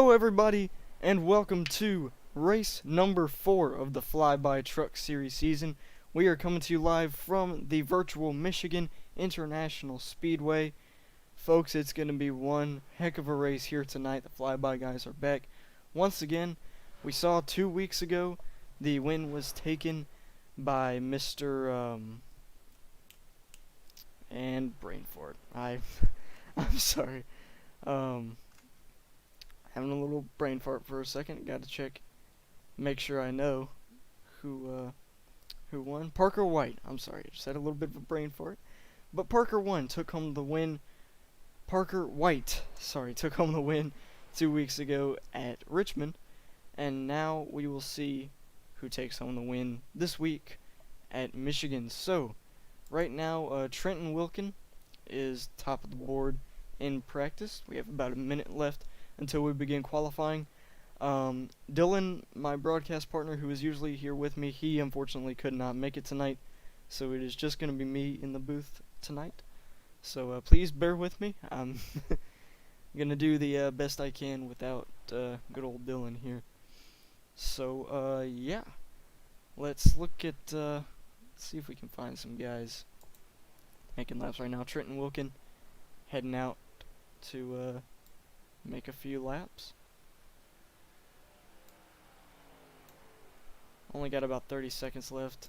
Hello everybody, and welcome to race number 4 of the Flyby Truck Series season. We are coming to you live from the virtual Michigan International Speedway. Folks, it's going to be one heck of a race here tonight. The Flyby guys are back. Once again, we saw 2 weeks ago the win was taken by Mr. And brain fart. I'm sorry. Having a little brain fart for a second. Got to check, make sure I know who won. Parker White. I'm sorry, I just had a little bit of a brain fart. But Parker won, took home the win. Parker White, sorry, took home the win 2 weeks ago at Richmond. And now we will see who takes home the win this week at Michigan. So, right now, Trenton Wilkin is top of the board in practice. We have about a minute left until we begin qualifying. Dylan, my broadcast partner, who is usually here with me, he unfortunately could not make it tonight, so it is just going to be me in the booth tonight. So please bear with me. I'm going to do the best I can without good old Dylan here. So, yeah. Let's look at, let's see if we can find some guys making laps right now. Trenton Wilkin heading out to make a few laps. Only got about 30 seconds left.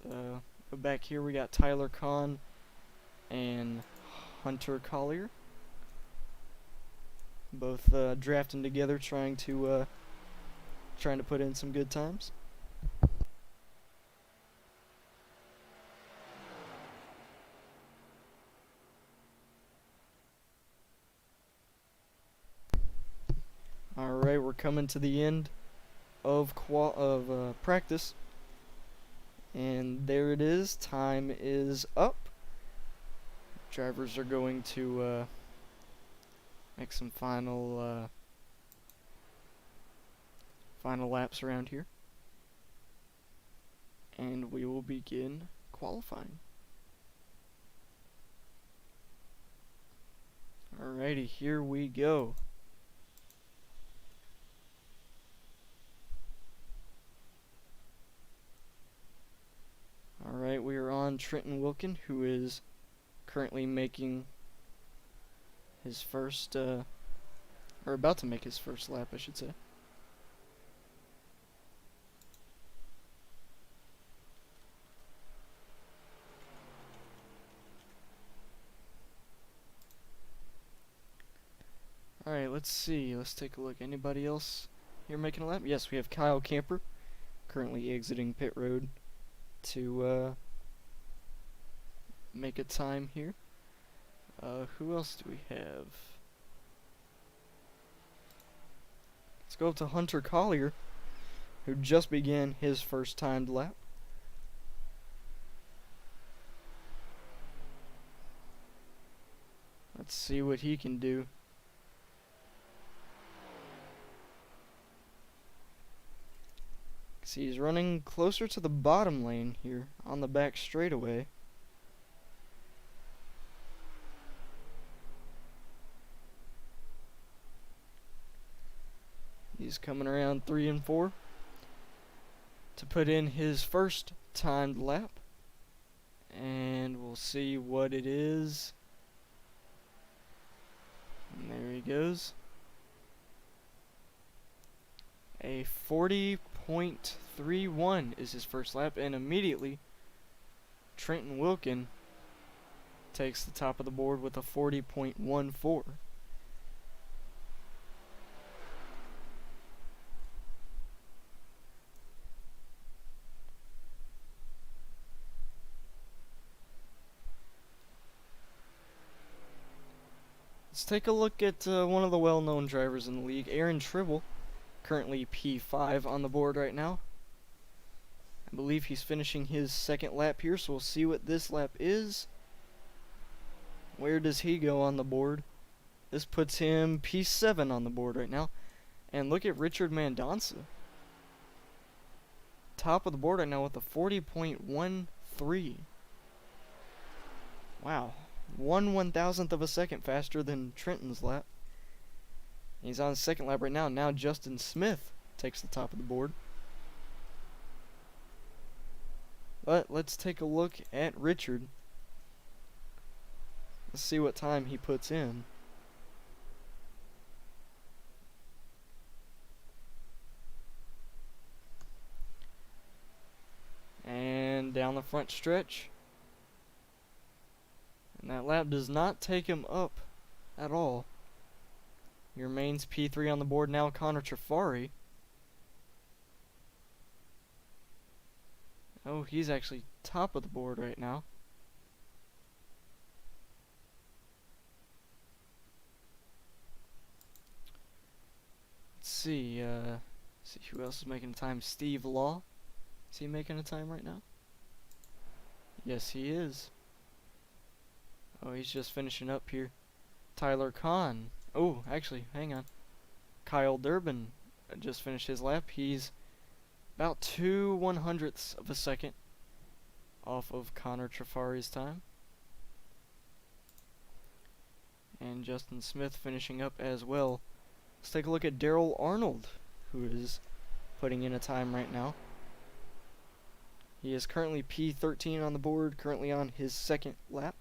But back here we got Tyler Kahn and Hunter Collier, both drafting together, trying to put in some good times. Alright, we're coming to the end of practice. And there it is. Time is up. Drivers are going to make some final laps around here. And we will begin qualifying. Alrighty, here we go. Alright, we are on Trenton Wilkin, who is currently making his first, or about to make his first lap, I should say. Alright, let's see. Let's take a look. Anybody else here making a lap? Yes, we have Kyle Camper, currently exiting pit road to make a time here. Who else do we have? Let's go up to Hunter Collier, who just began his first timed lap. Let's see what he can do. See, he's running closer to the bottom lane here on the back straightaway. He's coming around 3 and 4 to put in his first timed lap. And we'll see what it is. And there he goes. A 40.31 is his first lap, and immediately Trenton Wilkin takes the top of the board with a 40.14. Let's take a look at one of the well-known drivers in the league, Aaron Tribble. Currently P5 on the board right now. I believe he's finishing his second lap here, so we'll see what this lap is. Where does he go on the board? This puts him P7 on the board right now. And look at Richard Mendonça. Top of the board right now with a 40.13. Wow. 1/1000th of a second faster than Trenton's lap. He's on his second lap right now. Now Justin Smith takes the top of the board. But let's take a look at Richard. Let's see what time he puts in. And down the front stretch. And that lap does not take him up at all. He remains P3 on the board now. Connor Trafari. Oh, he's actually top of the board right now. Let's see who else is making a time. Steve Law. Is he making a time right now? Yes, he is. Oh, he's just finishing up here. Tyler Kahn. Oh, actually, hang on. Kyle Durbin just finished his lap. He's about 2/100ths of a second off of Connor Trafari's time. And Justin Smith finishing up as well. Let's take a look at Daryl Arnold, who is putting in a time right now. He is currently P13 on the board, currently on his second lap.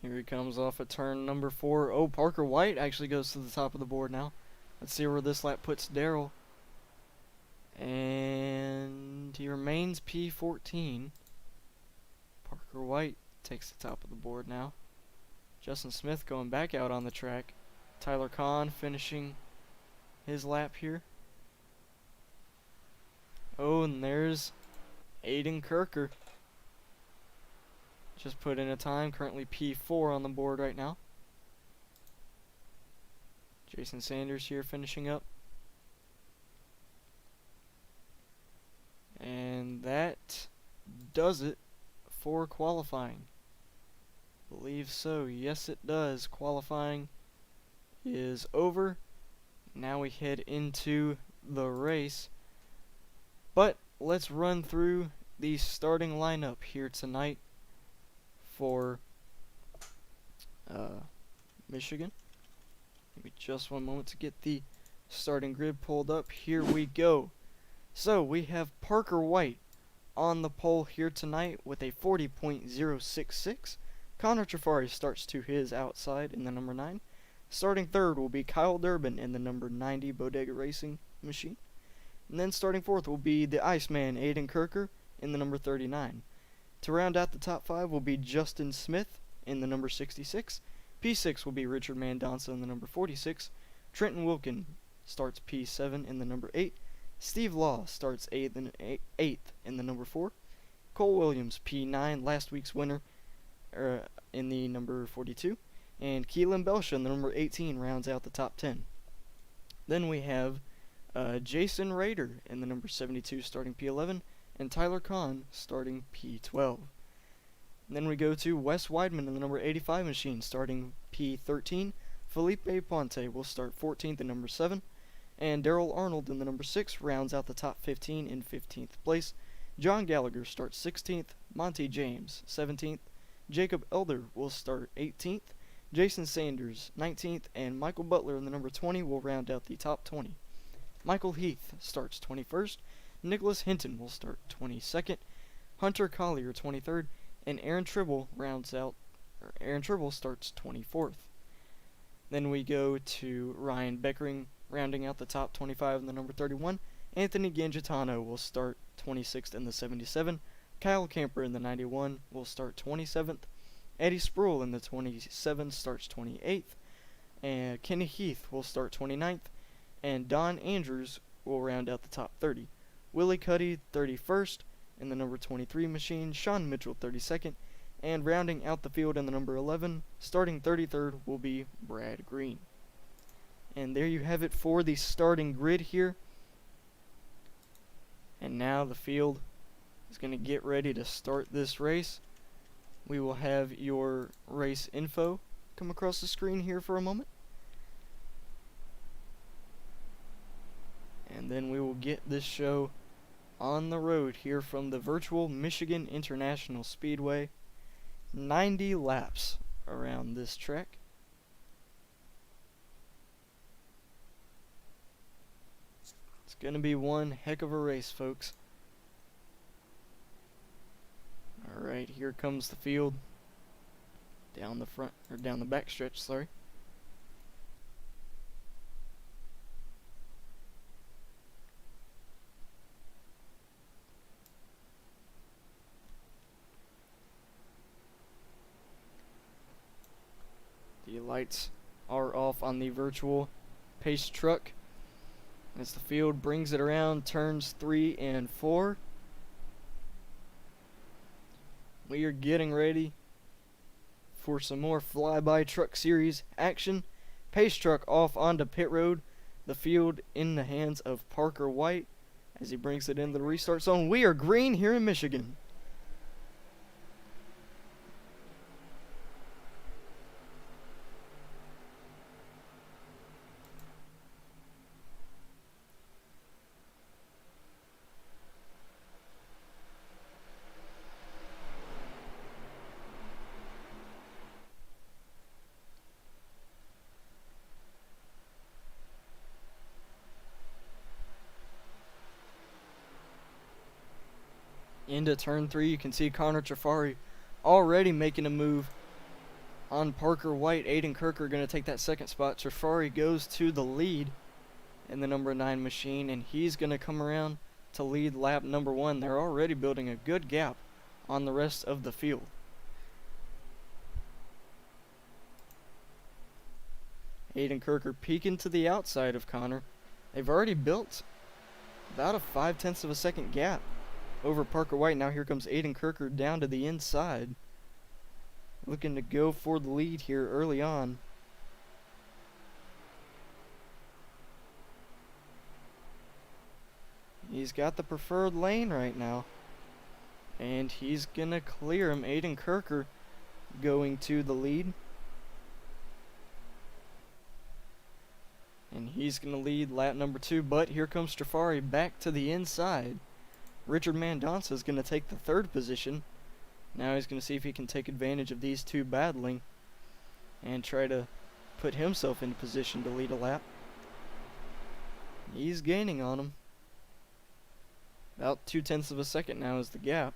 Here he comes off of turn number 4. Oh, Parker White actually goes to the top of the board now. Let's see where this lap puts Daryl. And he remains P14. Parker White takes the top of the board now. Justin Smith going back out on the track. Tyler Kahn finishing his lap here. Oh, and there's Aiden Kirker. Just put in a time, currently P4 on the board right now. Jason Sanders here finishing up. And that does it for qualifying. I believe so. Yes, it does. Qualifying is over. Now we head into the race. But let's run through the starting lineup here tonight for Michigan. Give me just one moment to get the starting grid pulled up. Here we go. So we have Parker White on the pole here tonight with a 40.066. Connor Trafari starts to his outside in the number 9. Starting third will be Kyle Durbin in the number 90 Bodega Racing machine. And then starting fourth will be the Iceman Aiden Kirker in the number 39. To round out the top 5 will be Justin Smith in the number 66. P6 will be Richard Mandonsa in the number 46. Trenton Wilkin starts P7 in the number 8. Steve Law starts 8th in the number 4. Cole Williams, P9, last week's winner, in the number 42. And Keelan Belsha in the number 18 rounds out the top 10. Then we have Jason Rader in the number 72 starting P11. And Tyler Kahn starting P12. And then we go to Wes Weidman in the number 85 machine starting P13. Felipe Ponte will start 14th in number 7. And Daryl Arnold in the number 6 rounds out the top 15 in 15th place. John Gallagher starts 16th. Monty James 17th. Jacob Elder will start 18th. Jason Sanders 19th. And Michael Butler in the number 20 will round out the top 20. Michael Heath starts 21st. Nicholas Hinton will start 22nd. Hunter Collier 23rd. And Aaron Tribble starts 24th. Then we go to Ryan Beckering rounding out the top 25 in the number 31. Anthony Gangitano will start 26th in the 77. Kyle Camper in the 91 will start 27th. Eddie Sproul in the 27 starts 28th. And Kenny Heath will start 29th. And Don Andrews will round out the top 30. Willie Cuddy 31st in the number 23 machine. Sean Mitchell 32nd. And rounding out the field in the number 11, starting 33rd, will be Brad Green. And there you have it for the starting grid here. And now the field is going to get ready to start this race. We will have your race info come across the screen here for a moment. and then we will get this show on the road here from the virtual Michigan International Speedway. 90 laps around this track. It's going to be one heck of a race, folks. Alright, here comes the field. Down the front, or down the back stretch, sorry. The lights are off on the virtual pace truck as the field brings it around turns 3 and 4. We are getting ready for some more Flyby Truck Series action. Pace truck off onto pit road. The field in the hands of Parker White as he brings it into the restart zone. We are green here in Michigan. Into turn 3, you can see Connor Trafari already making a move on Parker White. Aiden Kirker going to take that second spot. Trafari goes to the lead in the number 9 machine, and he's going to come around to lead lap number 1. They're already building a good gap on the rest of the field. Aiden Kirker peeking to the outside of Connor. They've already built about a 0.5 of a second gap over Parker White. Now here comes Aiden Kirker down to the inside, looking to go for the lead here early on. He's got the preferred lane right now, and he's gonna clear him. Aiden Kirker going to the lead, and he's gonna lead lap number 2. But here comes Trafari back to the inside. Richard Mandonsa is going to take the 3rd position. Now he's going to see if he can take advantage of these two battling and try to put himself in position to lead a lap. He's gaining on him. About 0.2 of a second now is the gap.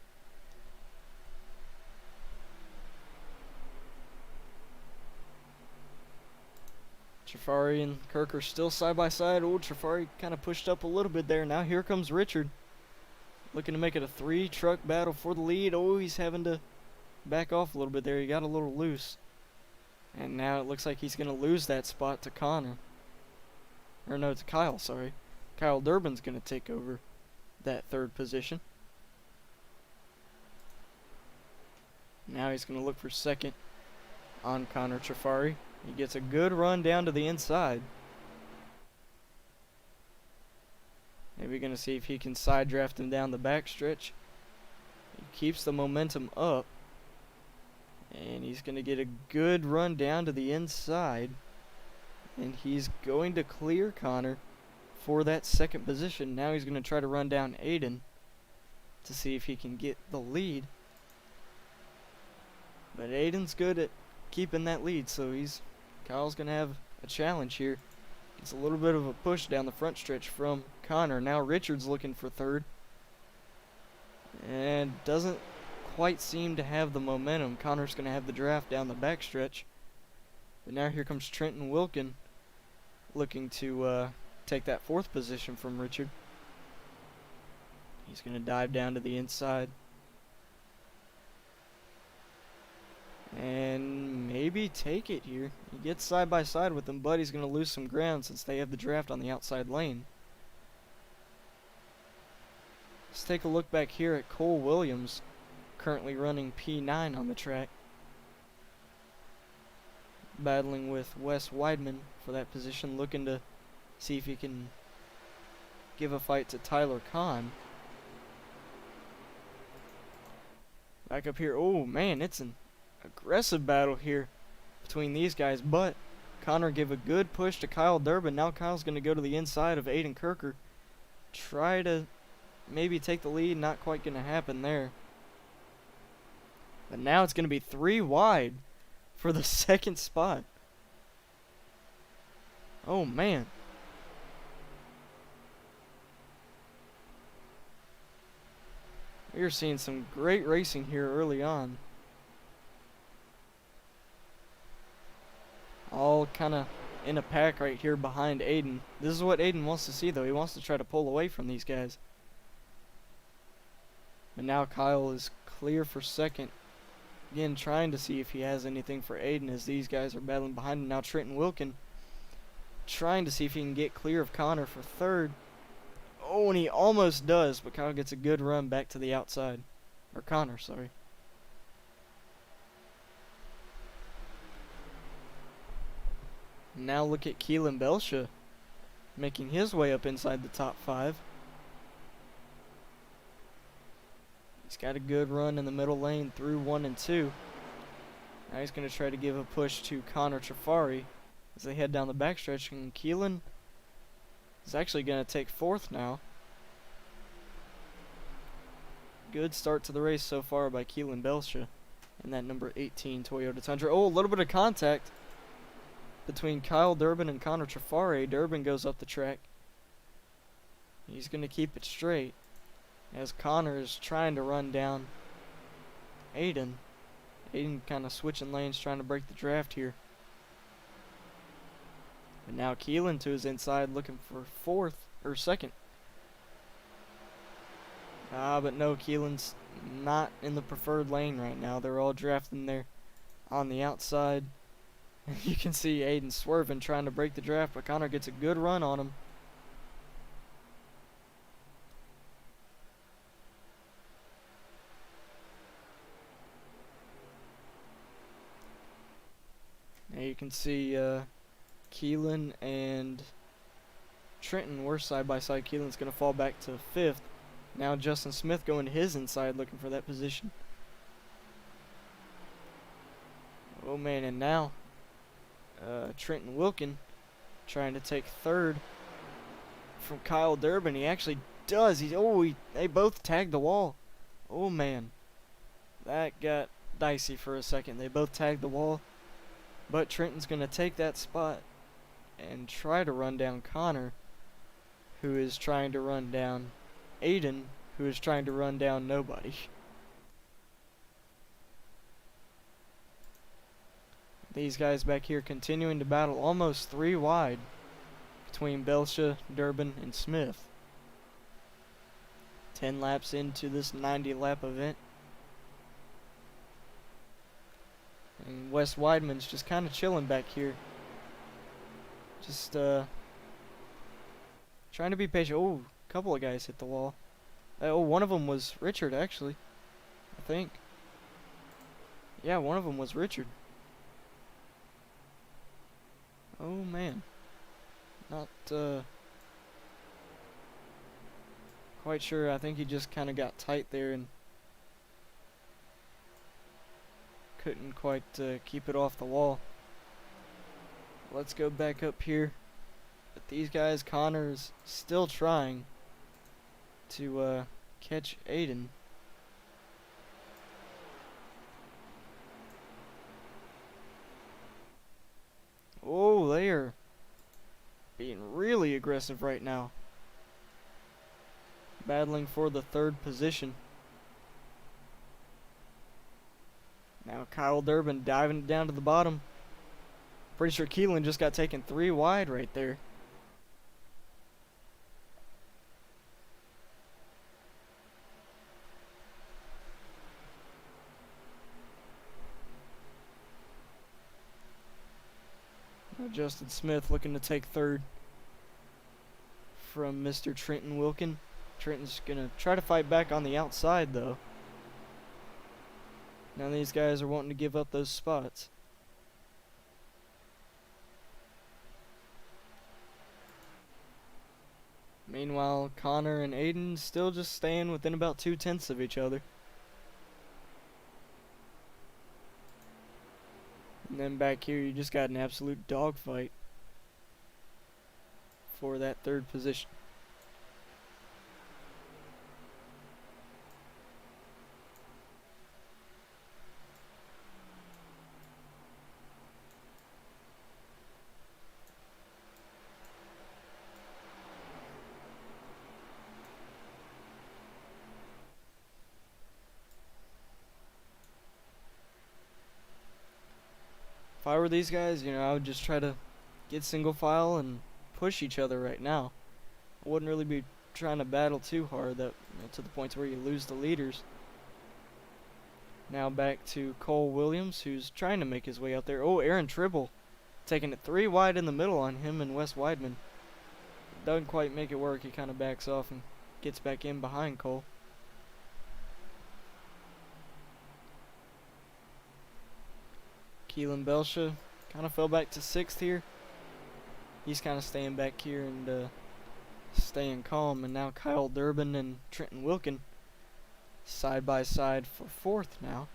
Trafari and Kirk are still side by side. Oh, Trafari kind of pushed up a little bit there. Now here comes Richard, looking to make it a 3-truck battle for the lead. Oh, he's having to back off a little bit there. He got a little loose. And now it looks like he's going to lose that spot to Connor. Or no, to Kyle, sorry. Kyle Durbin's going to take over that 3rd position. Now he's going to look for 2nd on Connor Trafari. He gets a good run down to the inside. Maybe going to see if he can side draft him down the backstretch. He keeps the momentum up, and he's going to get a good run down to the inside, and he's going to clear Connor for that 2nd position. Now he's going to try to run down Aiden to see if he can get the lead, but Aiden's good at keeping that lead, so Kyle's going to have a challenge here. It's a little bit of a push down the front stretch from Connor. Now Richard's looking for 3rd. And doesn't quite seem to have the momentum. Connor's going to have the draft down the backstretch. But now here comes Trenton Wilkin, looking to take that 4th position from Richard. He's going to dive down to the inside. And maybe take it here. He gets side by side with them, but he's going to lose some ground since they have the draft on the outside lane. Let's take a look back here at Cole Williams, currently running P9 on the track, battling with Wes Weidman for that position, looking to see if he can give a fight to Tyler Kahn. Back up here. Oh man, it's an aggressive battle here between these guys, but Connor gave a good push to Kyle Durbin. Now Kyle's going to go to the inside of Aiden Kirker try to maybe take the lead. Not quite going to happen there. But now it's going to be 3 wide for the second spot. Oh, man. We're seeing some great racing here early on. All kind of in a pack right here behind Aiden. This is what Aiden wants to see, though. He wants to try to pull away from these guys. But now Kyle is clear for second. Again, trying to see if he has anything for Aiden as these guys are battling behind him. Now Trenton Wilkin trying to see if he can get clear of Connor for third. Oh, and he almost does, but Kyle gets a good run back to the outside. Or Connor, sorry. Now look at Keelan Belsha making his way up inside the top 5. He's got a good run in the middle lane through 1 and 2. Now he's going to try to give a push to Connor Trafari as they head down the backstretch. And Keelan is actually going to take 4th now. Good start to the race so far by Keelan Belsha and that number 18 Toyota Tundra. Oh, a little bit of contact between Kyle Durbin and Connor Trafari. Durbin goes up the track. He's going to keep it straight as Connor is trying to run down Aiden. Aiden kind of switching lanes, trying to break the draft here. And now Keelan to his inside, looking for 4th or 2nd. But no, Keelan's not in the preferred lane right now. They're all drafting there on the outside. You can see Aiden swerving, trying to break the draft, but Connor gets a good run on him. Now you can see Keelan and Trenton were side by side. Keelan's going to fall back to 5th. Now Justin Smith going to his inside, looking for that position. Oh man, and now Trenton Wilkin trying to take 3rd from Kyle Durbin. He actually does. They both tagged the wall. Oh man, that got dicey for a second. They both tagged the wall, but Trenton's going to take that spot and try to run down Connor, who is trying to run down Aiden, who is trying to run down nobody. These guys back here continuing to battle almost 3 wide between Belsha, Durbin, and Smith. 10 laps into this 90-lap event. And Wes Weidman's just kind of chilling back here. Just trying to be patient. Oh, a couple of guys hit the wall. One of them was Richard, actually. I think. Yeah, one of them was Richard. Oh man, not quite sure. I think he just kind of got tight there and couldn't quite keep it off the wall. Let's go back up here. But these guys, Connor's still trying to catch Aiden. Oh, they are being really aggressive right now. Battling for the 3rd position. Now Kyle Durbin diving down to the bottom. Pretty sure Keelan just got taken 3 wide right there. Justin Smith looking to take 3rd from Mr. Trenton Wilkin. Trenton's going to try to fight back on the outside, though. Now these guys are wanting to give up those spots. Meanwhile, Connor and Aiden still just staying within about 2/10 of each other. And then back here, you just got an absolute dogfight for that 3rd position. If I were these guys, you know, I would just try to get single file and push each other right now. I wouldn't really be trying to battle too hard, that to the point where you lose the leaders. Now back to Cole Williams, who's trying to make his way out there. Oh, Aaron Tribble taking it 3 wide in the middle on him and Wes Weidman. Doesn't quite make it work. He kind of backs off and gets back in behind Cole. Keelan Belsha kind of fell back to 6th here. He's kind of staying back here and staying calm. And now Kyle Durbin and Trenton Wilkin side by side for 4th now.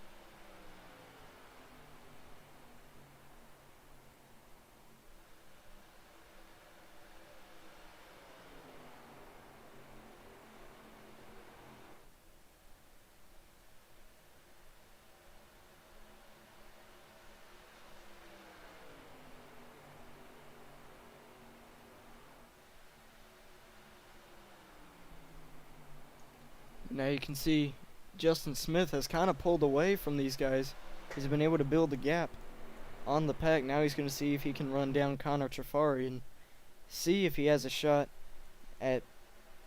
Now you can see Justin Smith has kind of pulled away from these guys. He's been able to build a gap on the pack. Now he's going to see if he can run down Connor Trafari and see if he has a shot at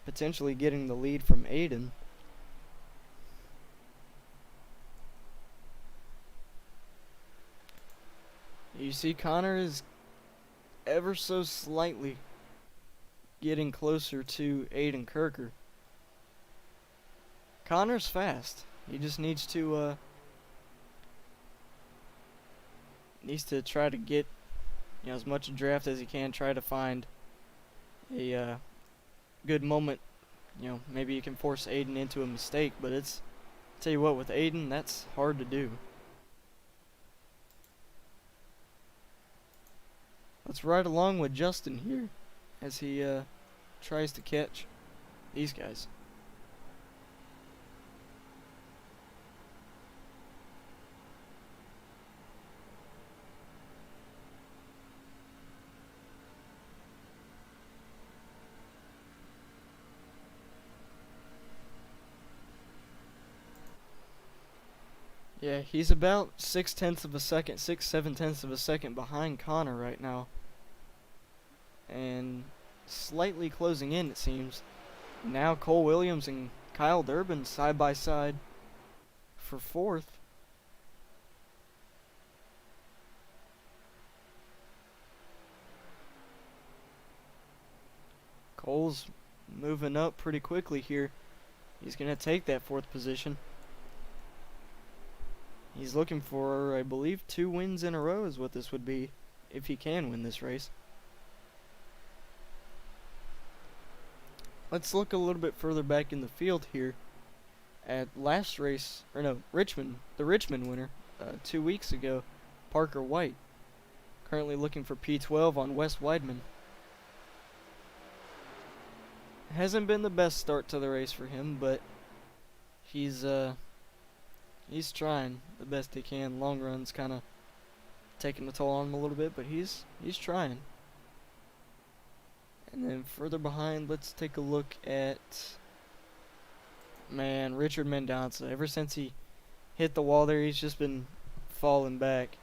potentially getting the lead from Aiden. You see Connor is ever so slightly getting closer to Aiden Kirker. Connor's fast. He just needs to try to get, you know, as much draft as he can. Try to find a good moment. You know, maybe you can force Aiden into a mistake, but I'll tell you what, with Aiden, that's hard to do. Let's ride along with Justin here as he tries to catch these guys. Yeah, he's about 6/10 of a second, 7/10 of a second behind Connor right now. And slightly closing in, it seems. Now Cole Williams and Kyle Durbin side by side for 4th. Cole's moving up pretty quickly here. He's going to take that 4th position. He's looking for, I believe, 2 wins in a row is what this would be, if he can win this race. Let's look a little bit further back in the field here at last race, or no, Richmond, the Richmond winner 2 weeks ago, Parker White. Currently looking for P12 on Wes Weidman. Hasn't been the best start to the race for him, but he's trying the best he can. Long run's kind of taking the toll on him a little bit, but he's trying. And then further behind, let's take a look at, man, Richard Mendonça. Ever since he hit the wall there, he's just been falling back.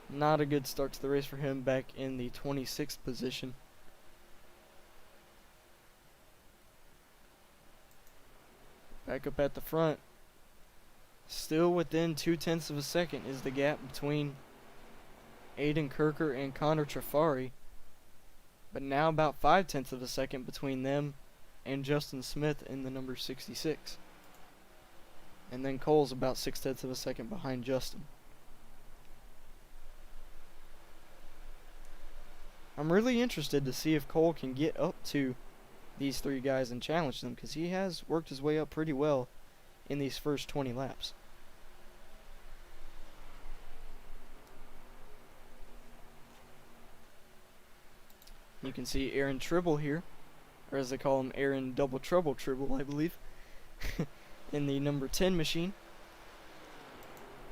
Not a good start to the race for him, back in the 26th position. Back up at the front. Still within 2/10 of a second is the gap between Aiden Kirker and Connor Trafari. But now about 5/10 of a second between them and Justin Smith in the number 66. And then Cole's about 6/10 of a second behind Justin. I'm really interested to see if Cole can get up to these 3 guys and challenge them, because he has worked his way up pretty well in these first 20 laps. You can see Aaron Tribble here, or as they call him, Aaron Double Trouble Tribble, I believe, in the number 10 machine.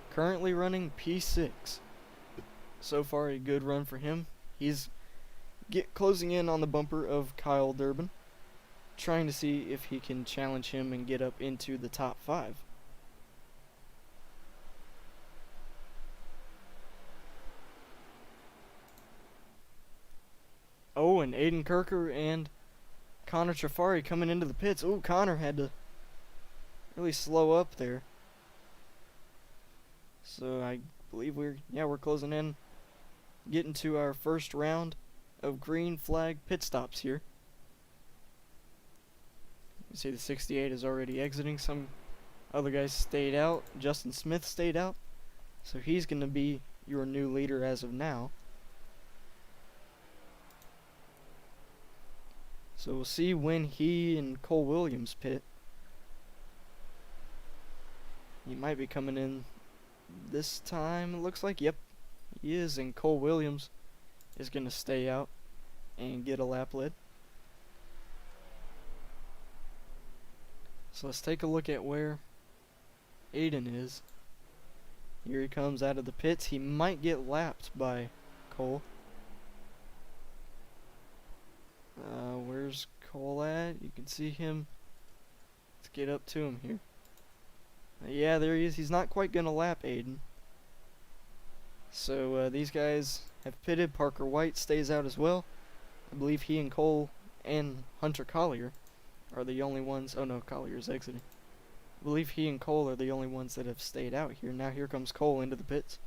Currently running P6. So far, a good run for him. He's closing in on the bumper of Kyle Durbin, trying to see if he can challenge him and get up into the top 5. And Aiden Kirker and Connor Trafari coming into the pits. Ooh, Connor had to really slow up there. So I believe we're closing in, getting to our first round of green flag pit stops here. You see the 68 is already exiting. Some other guys stayed out. Justin Smith stayed out. So he's going to be your new leader as of now. So we'll see when he and Cole Williams pit. He might be coming in this time, it looks like. Yep, he is. And Cole Williams is going to stay out and get a lap lid. So let's take a look at where Aiden is. Here he comes out of the pits. He might get lapped by Cole. Where's Cole at? You can see him. Let's get up to him here. Yeah, there he is. He's not quite going to lap Aiden. So these guys have pitted. Parker White stays out as well. I believe he and Cole and Hunter Collier are the only ones. Oh no, Collier's exiting. I believe he and Cole are the only ones that have stayed out here. Now here comes Cole into the pits.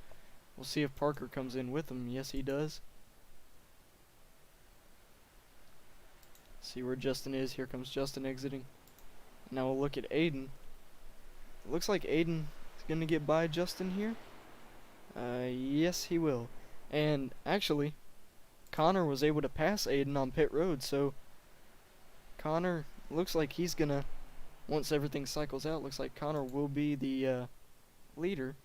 We'll see if Parker comes in with him. Yes, he does. See where Justin is. Here comes Justin exiting. Now we'll look at Aiden. It looks like Aiden is going to get by Justin here. Yes, he will. And actually, Connor was able to pass Aiden on pit road, so Connor looks like he's going to, once everything cycles out, looks like Connor will be the leader.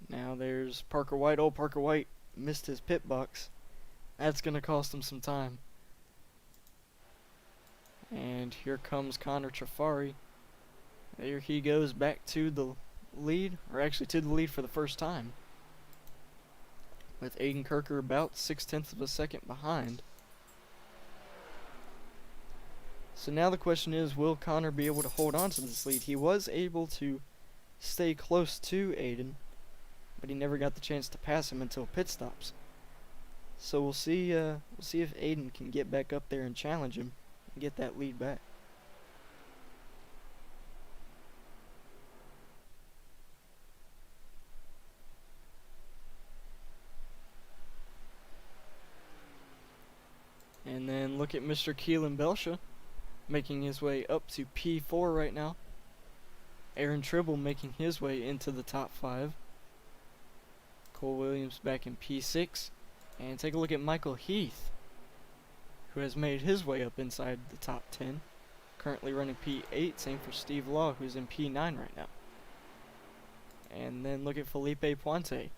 Now there's Parker White. Oh, Parker White missed his pit box. That's going to cost him some time. And here comes Connor Trafari. There he goes back to the lead, or actually to the lead for the first time, with Aiden Kirker about 0.6 of a second behind. So now the question is, will Connor be able to hold on to this lead? He was able to stay close to Aiden, but he never got the chance to pass him until pit stops. So we'll see if Aiden can get back up there and challenge him and get that lead back. And then look at Mr. Keelan Belsha making his way up to P4 right now. Aaron Tribble making his way into the top 5. Cole Williams back in P6. And take a look at Michael Heath, who has made his way up inside the top 10. Currently running P8. Same for Steve Law, who's in P9 right now. And then look at Felipe Puente,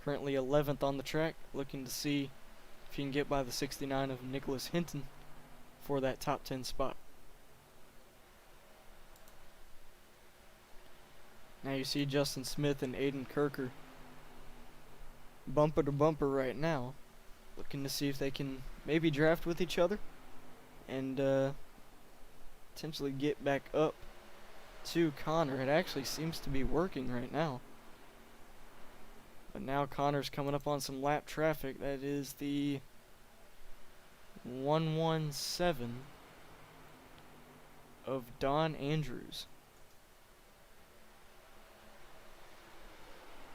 currently 11th on the track, looking to see if he can get by the 69 of Nicholas Hinton for that top 10 spot. Now you see Justin Smith and Aiden Kirker bumper to bumper right now, looking to see if they can maybe draft with each other and potentially get back up to Connor. It actually seems to be working right now. But now Connor's coming up on some lap traffic. That is the 117 of Don Andrews.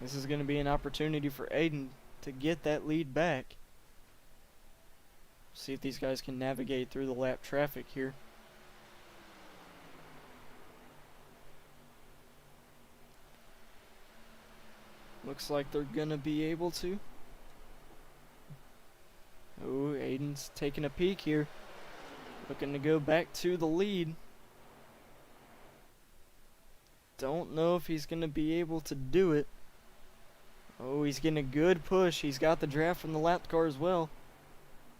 This is going to be an opportunity for Aiden to get that lead back. See if these guys can navigate through the lap traffic here. Looks like they're going to be able to. Oh, Aiden's taking a peek here. Looking to go back to the lead. Don't know if he's going to be able to do it. Oh, he's getting a good push. He's got the draft from the lap car as well.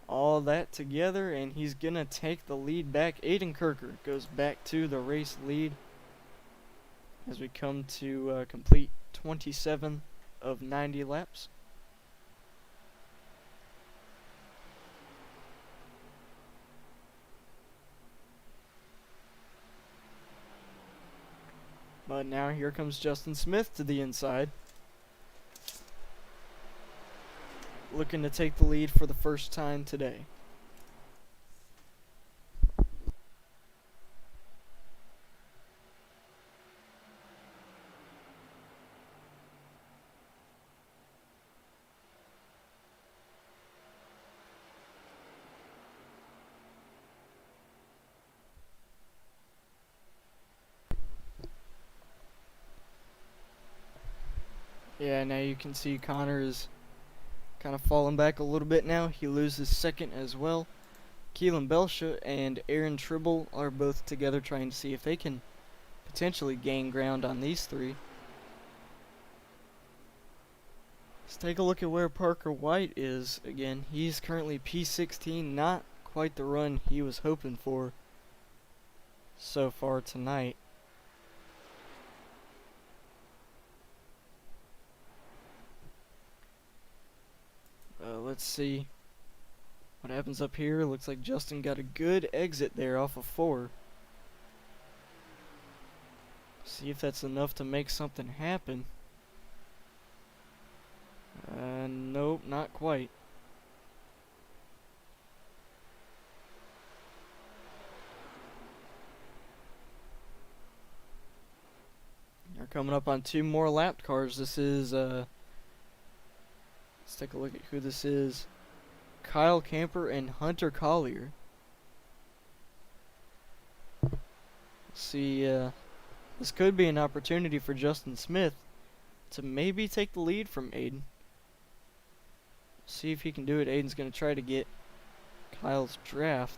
All that together, and he's going to take the lead back. Aiden Kirker goes back to the race lead as we come to complete 27 of 90 laps. But now here comes Justin Smith to the inside, looking to take the lead for the first time today. Yeah, now you can see Connor is kind of falling back a little bit now. He loses second as well. Keelan Belsha and Aaron Tribble are both together trying to see if they can potentially gain ground on these three. Let's take a look at where Parker White is again. He's currently P16, not quite the run he was hoping for so far tonight. Let's see what happens up here. Looks like Justin got a good exit there off of 4. See if that's enough to make something happen. Nope, not quite. They're coming up on 2 more lap cars. This is, let's take a look at who this is. Kyle Camper and Hunter Collier. See, this could be an opportunity for Justin Smith to maybe take the lead from Aiden. See if he can do it. Aiden's going to try to get Kyle's draft.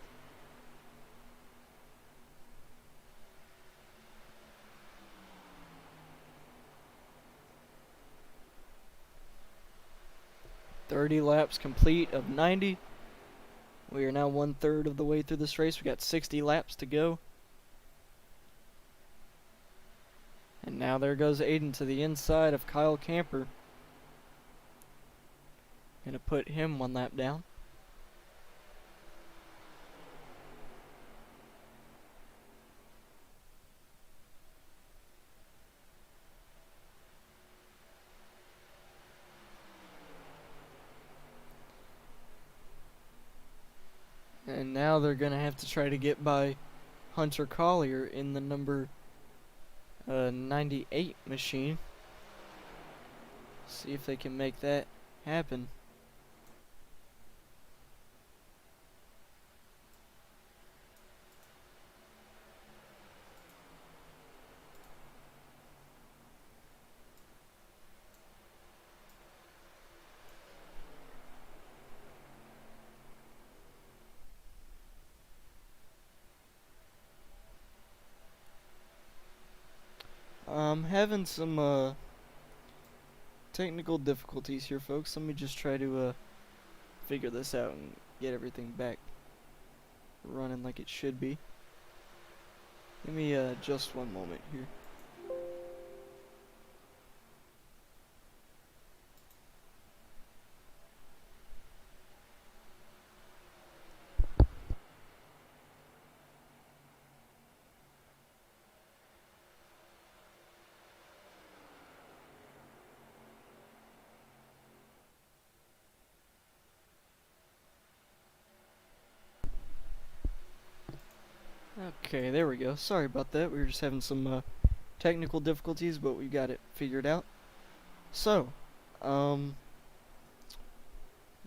.30 laps complete of 90. We are now 1/3 of the way through this race. We got 60 laps to go. And now there goes Aiden to the inside of Kyle Camper. Gonna put him 1 lap down. And now they're gonna have to try to get by Hunter Collier in the number 98 machine. See if they can make that happen. I'm having some technical difficulties here, folks. Let me just try to figure this out and get everything back running like it should be. Give me just 1 moment here. Okay, there we go. Sorry about that. We were just having some technical difficulties, but we got it figured out. So, let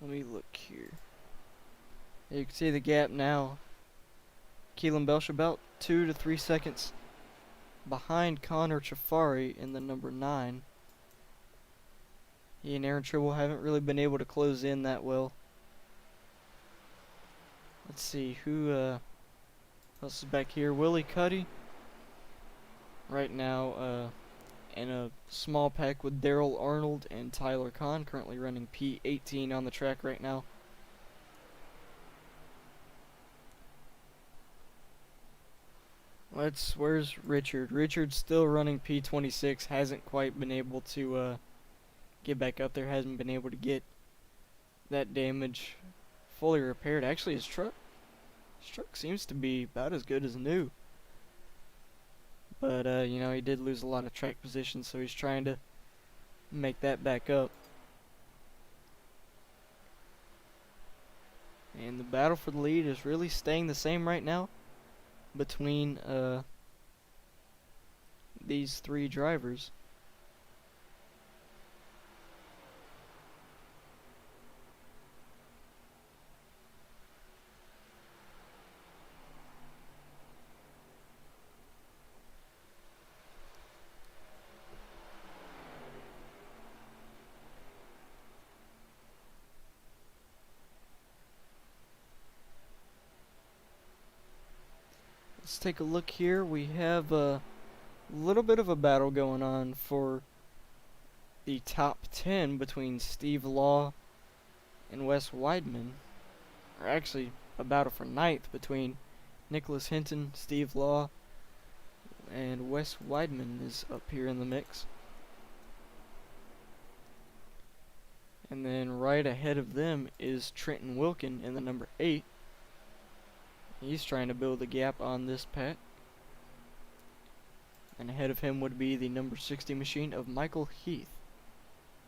me look here. You can see the gap now. Keelan Belch about 2 to 3 seconds behind Connor Chafari in the number 9. He and Aaron Tribble haven't really been able to close in that well. Let's see who else is back here. Willie Cuddy right now in a small pack with Daryl Arnold and Tyler Kahn, currently running P18 on the track right now. Where's Richard? Richard's still running P26, hasn't quite been able to get back up there, hasn't been able to get that damage fully repaired. Actually, his truck seems to be about as good as new. But, you know, he did lose a lot of track position, so he's trying to make that back up. And the battle for the lead is really staying the same right now between these three drivers. Let's take a look here. We have a little bit of a battle going on for the top 10 between Steve Law and Wes Weidman. Or actually, a battle for ninth between Nicholas Hinton, Steve Law, and Wes Weidman is up here in the mix. And then right ahead of them is Trenton Wilkin in the number 8. He's trying to build a gap on this pack. And ahead of him would be the number 60 machine of Michael Heath,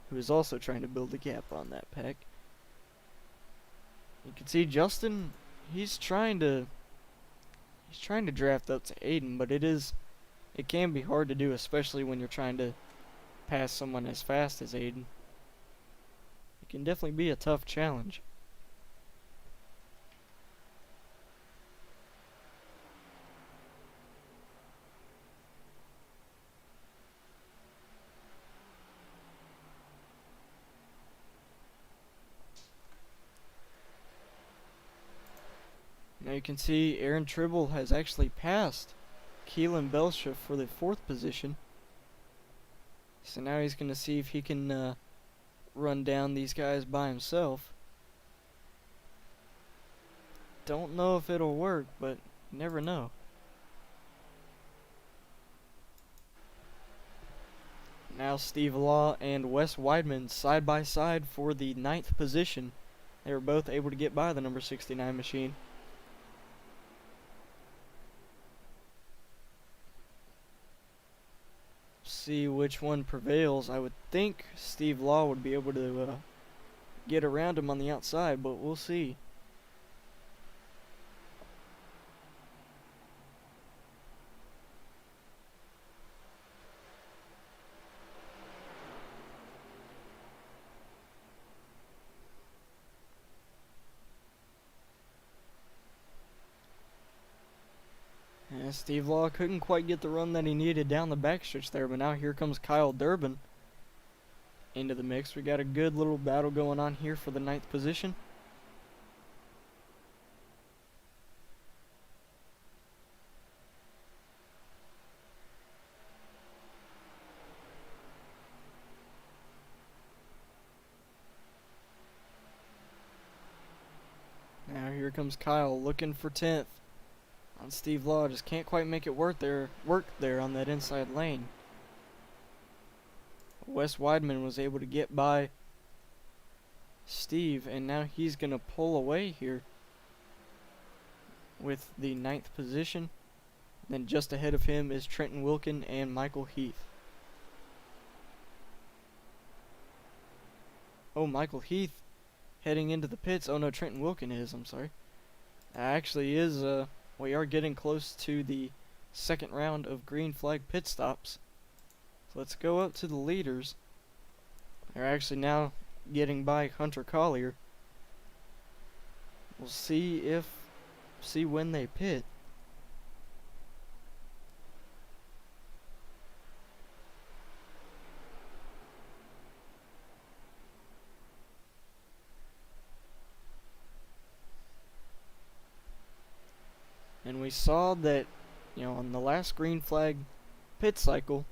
who is also trying to build a gap on that pack. You can see Justin, he's trying to draft up to Aiden, but it can be hard to do, especially when you're trying to pass someone as fast as Aiden. It can definitely be a tough challenge. Now you can see Aaron Tribble has actually passed Keelan Belsha for the 4th position. So now he's going to see if he can run down these guys by himself. Don't know if it'll work, but you never know. Now Steve Law and Wes Weidman side by side for the 9th position. They were both able to get by the number 69 machine. See which one prevails. I would think Steve Law would be able to get around him on the outside, but we'll see. And Steve Law couldn't quite get the run that he needed down the backstretch there, but now here comes Kyle Durbin into the mix. We got a good little battle going on here for the 9th position. Now here comes Kyle looking for 10th. On Steve Law, just can't quite make it work there on that inside lane. Wes Weidman was able to get by Steve, and now he's going to pull away here with the 9th position. Then just ahead of him is Trenton Wilkin and Michael Heath. Oh, Michael Heath heading into the pits. Oh no, Trenton Wilkin is, I'm sorry. Actually is, we are getting close to the 2nd round of green flag pit stops. So let's go up to the leaders. They're actually now getting by Hunter Collier. We'll see when they pit. And we saw that, on the last green flag pit cycle,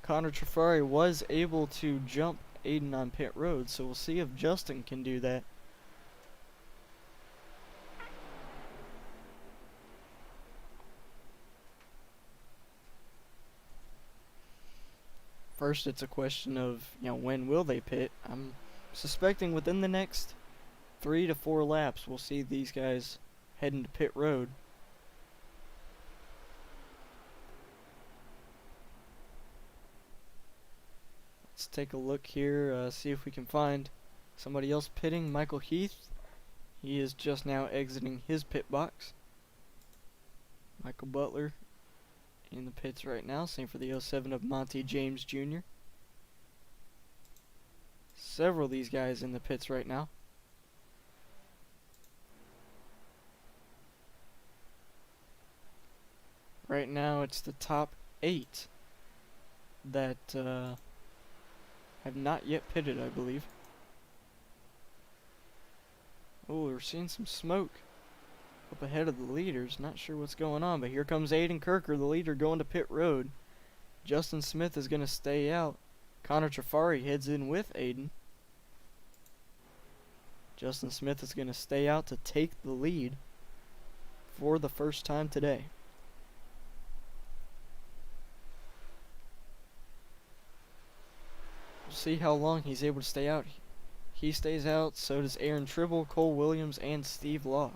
Connor Trafari was able to jump Aiden on pit road, so we'll see if Justin can do that. First, it's a question of, when will they pit? I'm suspecting within the next 3 to 4 laps, we'll see these guys heading to pit road. Let's take a look here, see if we can find somebody else pitting. Michael Heath He is just now exiting his pit box. Michael Butler in the pits right now. Same for the 07 of Monty James Jr. Several of these guys in the pits right now. Right now it's the top 8 that have not yet pitted, I believe. Oh, we're seeing some smoke up ahead of the leaders. Not sure what's going on, but here comes Aiden Kirker, the leader, going to pit road. Justin Smith is going to stay out. Connor Trafari heads in with Aiden. Justin Smith is going to stay out to take the lead for the first time today. We'll see how long he's able to stay out. He stays out, so does Aaron Tribble, Cole Williams, and Steve Law.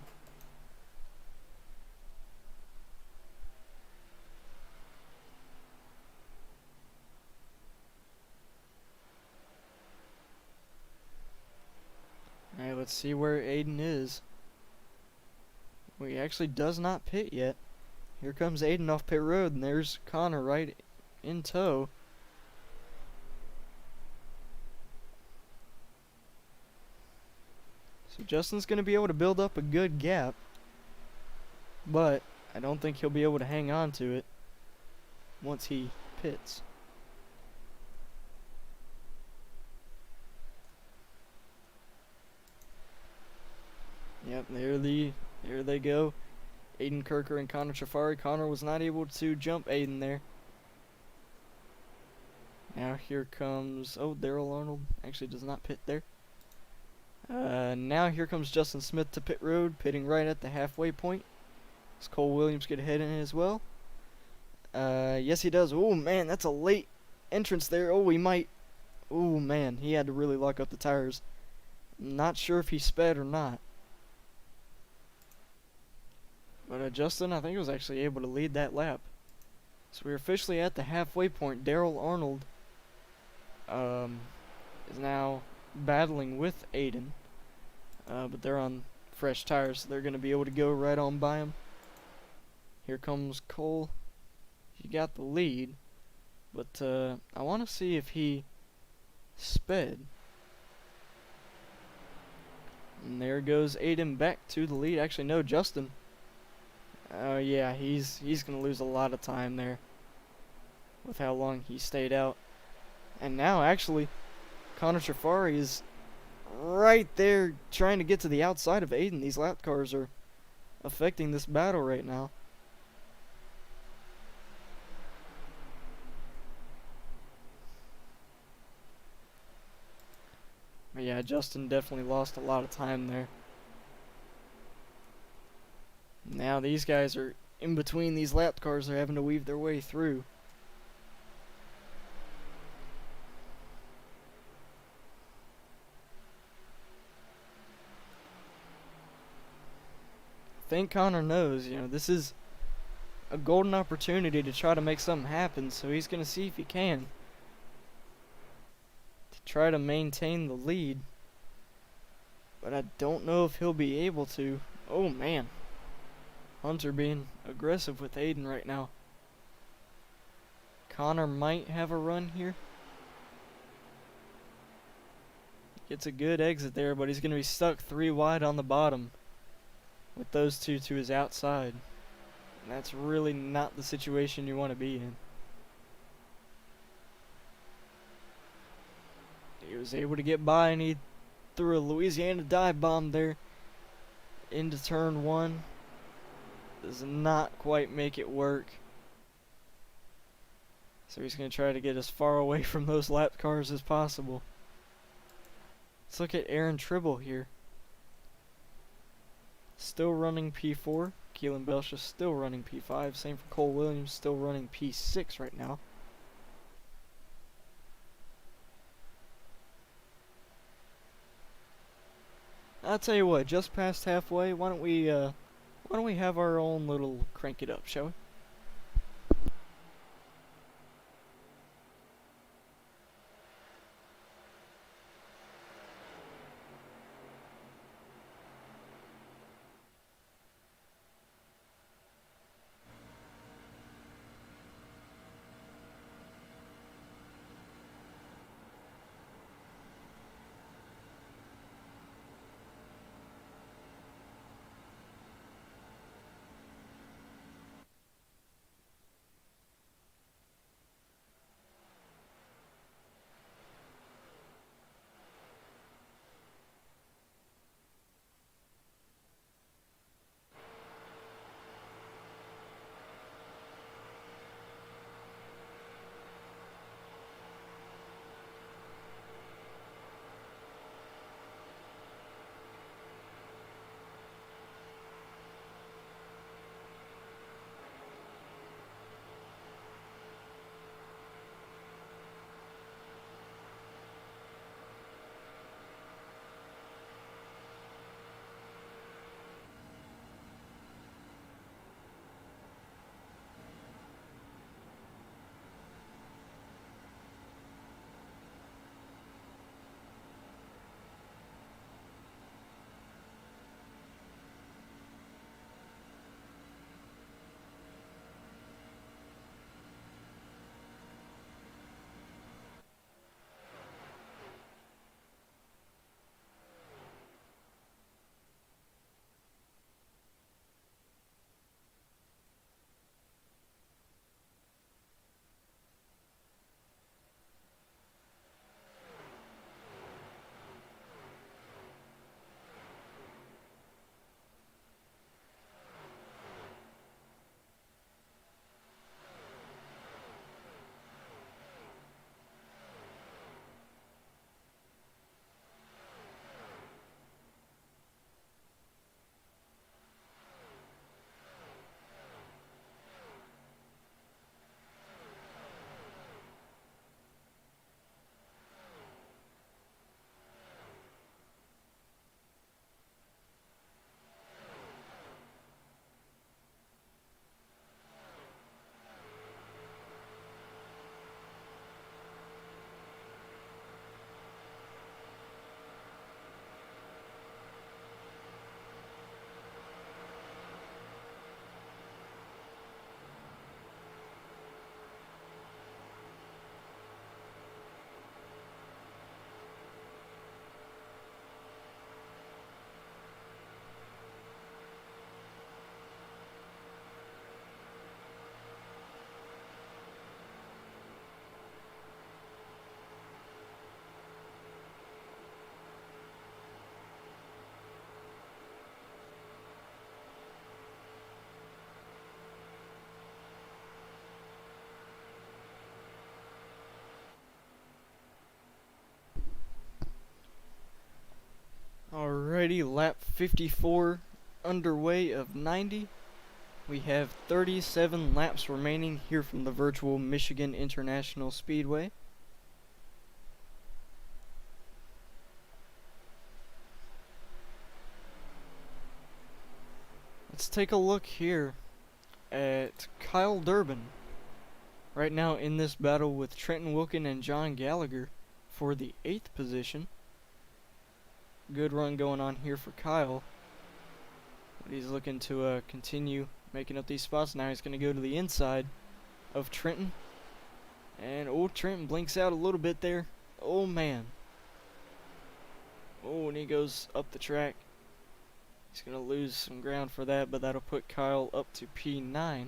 Alright, let's see where Aiden is. Well, he actually does not pit yet. Here comes Aiden off pit road, and there's Connor right in tow. So Justin's going to be able to build up a good gap, but I don't think he'll be able to hang on to it once he pits. Yep, there they go. Aiden Kirker and Connor Trafari. Connor was not able to jump Aiden there. Now here comes, Daryl Arnold actually does not pit there. Now here comes Justin Smith to pit road, pitting right at the halfway point. Does Cole Williams get ahead in it as well? Yes he does. Oh man, that's a late entrance there. Oh, he might. Oh man, he had to really lock up the tires. Not sure if he sped or not. But Justin, I think, was actually able to lead that lap. So we're officially at the halfway point. Daryl Arnold is now battling with Aiden. But they're on fresh tires, so they're going to be able to go right on by him. Here comes Cole. He got the lead. But I want to see if he sped. And there goes Aiden back to the lead. Actually, no, Justin. Yeah, he's going to lose a lot of time there with how long he stayed out. And now, actually, Connor Trafari is right there trying to get to the outside of Aiden. These lap cars are affecting this battle right now. But yeah, Justin definitely lost a lot of time there. Now these guys are in between these lap cars. They're having to weave their way through. I think Connor knows, this is a golden opportunity to try to make something happen, so he's going to see if he can to try to maintain the lead. But I don't know if he'll be able to. Oh man, Hunter being aggressive with Aiden right now. Connor might have a run here. Gets a good exit there, but he's going to be stuck 3 wide on the bottom with those two to his outside. And that's really not the situation you want to be in. He was able to get by, and he threw a Louisiana dive bomb there into turn 1. Does not quite make it work. So he's going to try to get as far away from those lap cars as possible. Let's look at Aaron Tribble here. Still running P4. Keelan Belcher still running P5. Same for Cole Williams, still running P6 right now. I'll tell you what, just past halfway, why don't we have our own little crank it up, shall we? Alrighty, lap 54 underway of 90. We have 37 laps remaining here from the virtual Michigan International Speedway. Let's take a look here at Kyle Durbin. Right now in this battle with Trenton Wilkin and John Gallagher for the 8th position. Good run going on here for Kyle. But he's looking to continue making up these spots. Now he's going to go to the inside of Trenton. And old Trenton blinks out a little bit there. Oh man. Oh, and he goes up the track. He's going to lose some ground for that, but that'll put Kyle up to P9.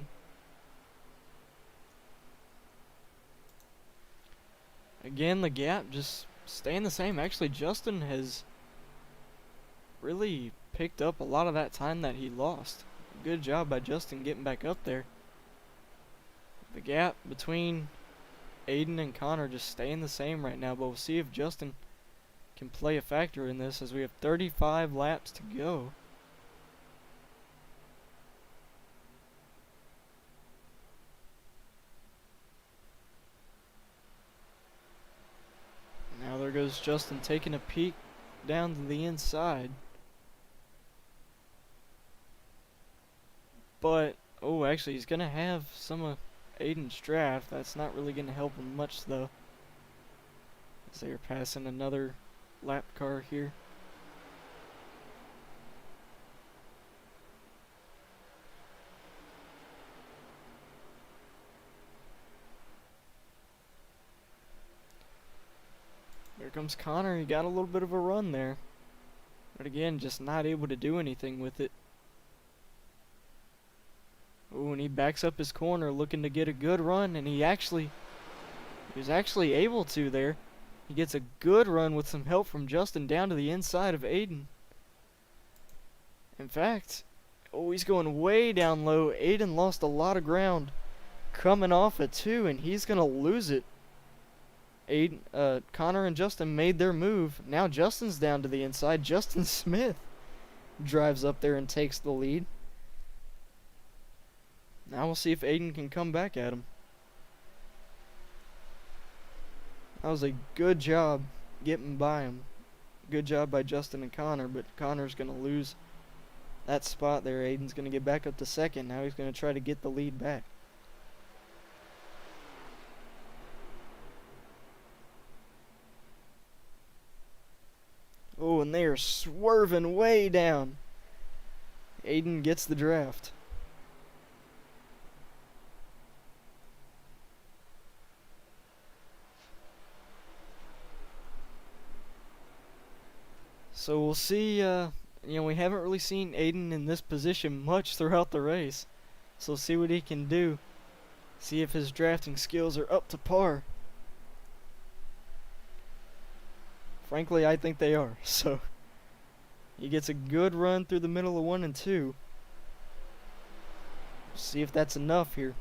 Again, the gap just staying the same. Actually, Justin has really picked up a lot of that time that he lost. Good job by Justin getting back up there. The gap between Aiden and Connor just staying the same right now, but we'll see if Justin can play a factor in this as we have 35 laps to go. Now there goes Justin taking a peek down to the inside. But, oh, actually, he's going to have some of Aiden's draft. That's not really going to help him much, though. As they are passing another lap car here. Here comes Connor. He got a little bit of a run there. But again, just not able to do anything with it. Oh, and he backs up his corner looking to get a good run, and he was actually able to there. He gets a good run with some help from Justin down to the inside of Aiden. In fact, oh, he's going way down low. Aiden lost a lot of ground coming off at 2, and he's going to lose it. Connor and Justin made their move. Now Justin's down to the inside. Justin Smith drives up there and takes the lead. Now we'll see if Aiden can come back at him. That was a good job getting by him. Good job by Justin and Connor, but Connor's going to lose that spot there. Aiden's going to get back up to second. Now he's going to try to get the lead back. Oh, and they are swerving way down. Aiden gets the draft. So we'll see, we haven't really seen Aiden in this position much throughout the race. So we'll see what he can do. See if his drafting skills are up to par. Frankly, I think they are. So he gets a good run through the middle of 1 and 2. See if that's enough here.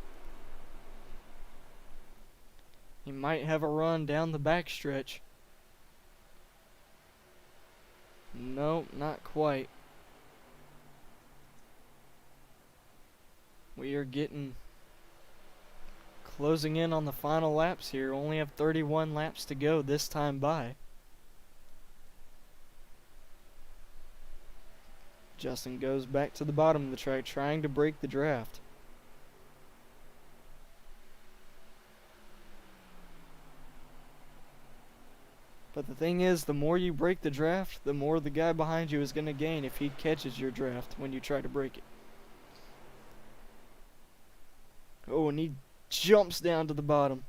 He might have a run down the backstretch. No, not quite. We are closing in on the final laps here. Only have 31 laps to go this time by. Justin goes back to the bottom of the track trying to break the draft. But the thing is, the more you break the draft, the more the guy behind you is going to gain if he catches your draft when you try to break it. Oh, and he jumps down to the bottom.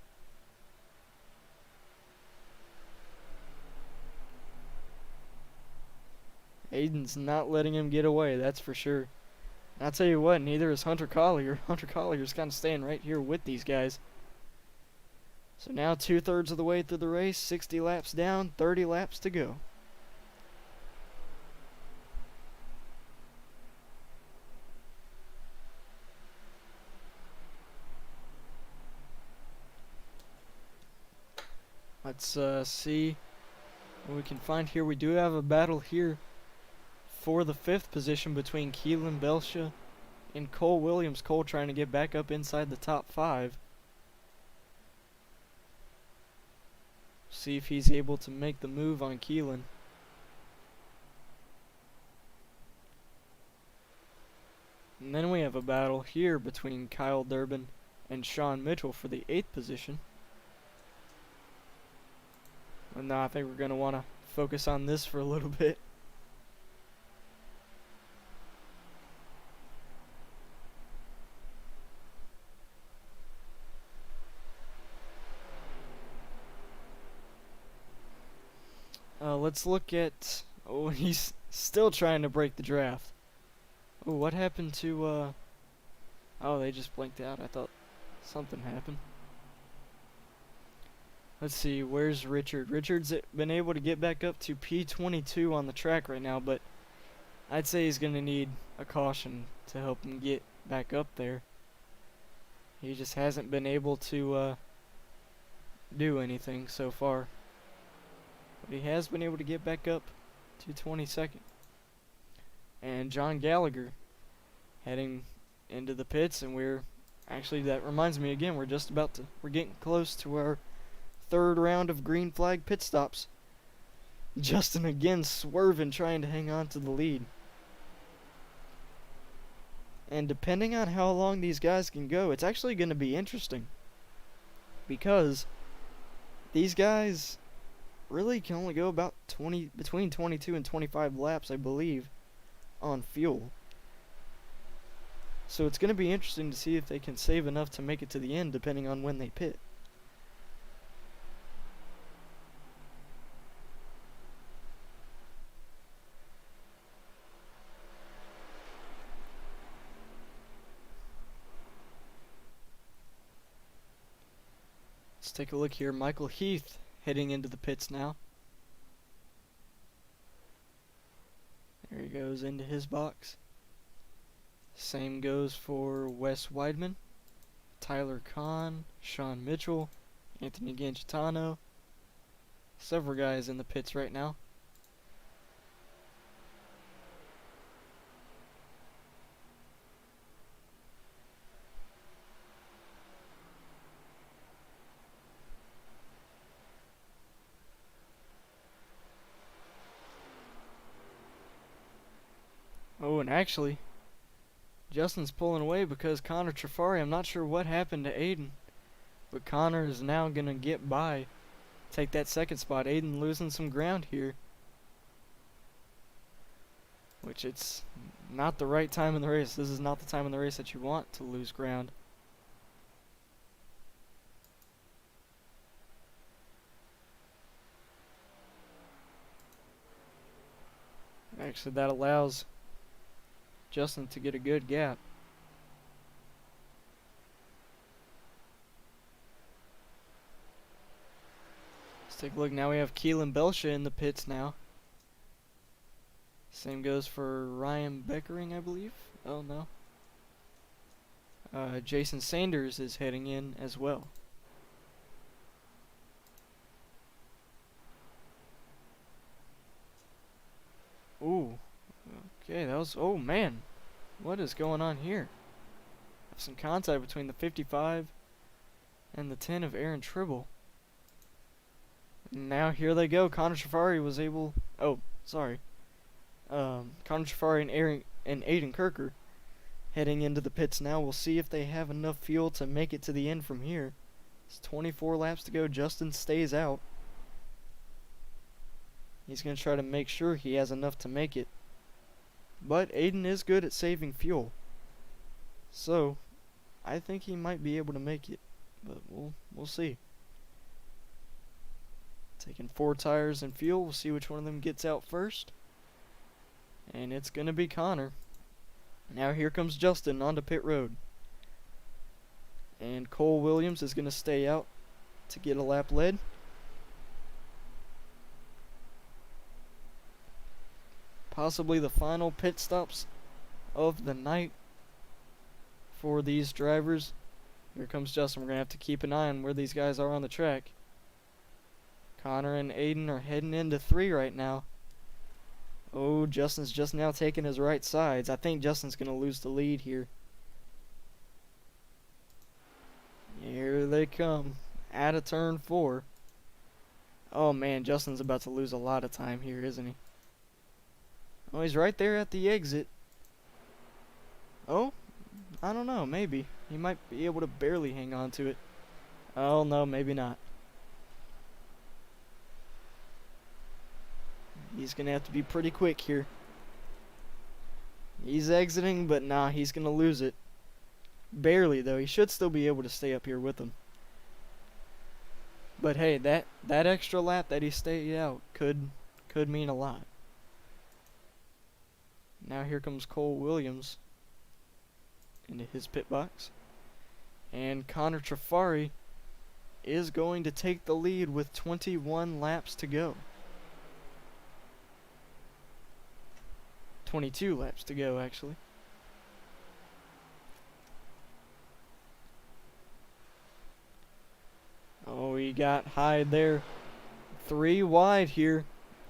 Aiden's not letting him get away, that's for sure. And I'll tell you what, neither is Hunter Collier. Hunter Collier's kind of staying right here with these guys. So now 2/3 of the way through the race, 60 laps down, 30 laps to go. Let's see what we can find here. We do have a battle here for the 5th position between Keelan Belsha and Cole Williams. Cole trying to get back up inside the top 5. See if he's able to make the move on Keelan. And then we have a battle here between Kyle Durbin and Sean Mitchell for the 8th position. And now I think we're going to want to focus on this for a little bit. Let's look at... Oh, he's still trying to break the draft. Oh, what happened to... Oh, they just blinked out. I thought something happened. Let's see, where's Richard? Richard's been able to get back up to P22 on the track right now, but I'd say he's going to need a caution to help him get back up there. He just hasn't been able to do anything so far. But he has been able to get back up to 22nd. And John Gallagher heading into the pits, and actually, that reminds me again, we're getting close to our 3rd round of green flag pit stops. Justin again swerving, trying to hang on to the lead. And depending on how long these guys can go, it's actually going to be interesting. Because these guys really can only go about between 22 and 25 laps, I believe, on fuel. So it's going to be interesting to see if they can save enough to make it to the end, depending on when they pit. Let's take a look here. Michael Heath heading into the pits now. There he goes into his box. Same goes for Wes Weidman, Tyler Kahn, Sean Mitchell, Anthony Gangitano. Several guys in the pits right now. Oh, and actually, Justin's pulling away because Connor Trafari, I'm not sure what happened to Aiden, but Connor is now going to get by, take that 2nd spot. Aiden losing some ground here, which it's not the right time in the race. This is not the time in the race that you want to lose ground. Actually, that allows Justin to get a good gap. Let's take a look. Now we have Keelan Belsha in the pits now. Same goes for Ryan Beckering, I believe. Oh, no. Jason Sanders is heading in as well. Ooh. Okay, that was... Oh, man. What is going on here? Have some contact between the 55 and the 10 of Aaron Tribble. Now here they go. Connor Trafari was able... Oh, sorry. Connor Trafari and Aiden Kirker heading into the pits now. We'll see if they have enough fuel to make it to the end from here. It's 24 laps to go. Justin stays out. He's going to try to make sure he has enough to make it. But Aiden is good at saving fuel. So, I think he might be able to make it. But we'll see. Taking 4 tires and fuel. We'll see which one of them gets out first. And it's going to be Connor. Now here comes Justin onto pit road. And Cole Williams is going to stay out to get a lap led. Possibly the final pit stops of the night for these drivers. Here comes Justin. We're going to have to keep an eye on where these guys are on the track. Connor and Aiden are heading into 3 right now. Oh, Justin's just now taking his right sides. I think Justin's going to lose the lead here. Here they come. Out of turn 4. Oh man, Justin's about to lose a lot of time here, isn't he? Oh, he's right there at the exit. Oh, I don't know, maybe. He might be able to barely hang on to it. Oh no, maybe not. He's going to have to be pretty quick here. He's exiting, but nah, he's going to lose it. Barely, though. He should still be able to stay up here with him. But hey, that extra lap that he stayed out could mean a lot. Now here comes Cole Williams into his pit box. And Connor Trafari is going to take the lead with 21 laps to go. 22 laps to go, actually. Oh, he got high there. 3 wide here.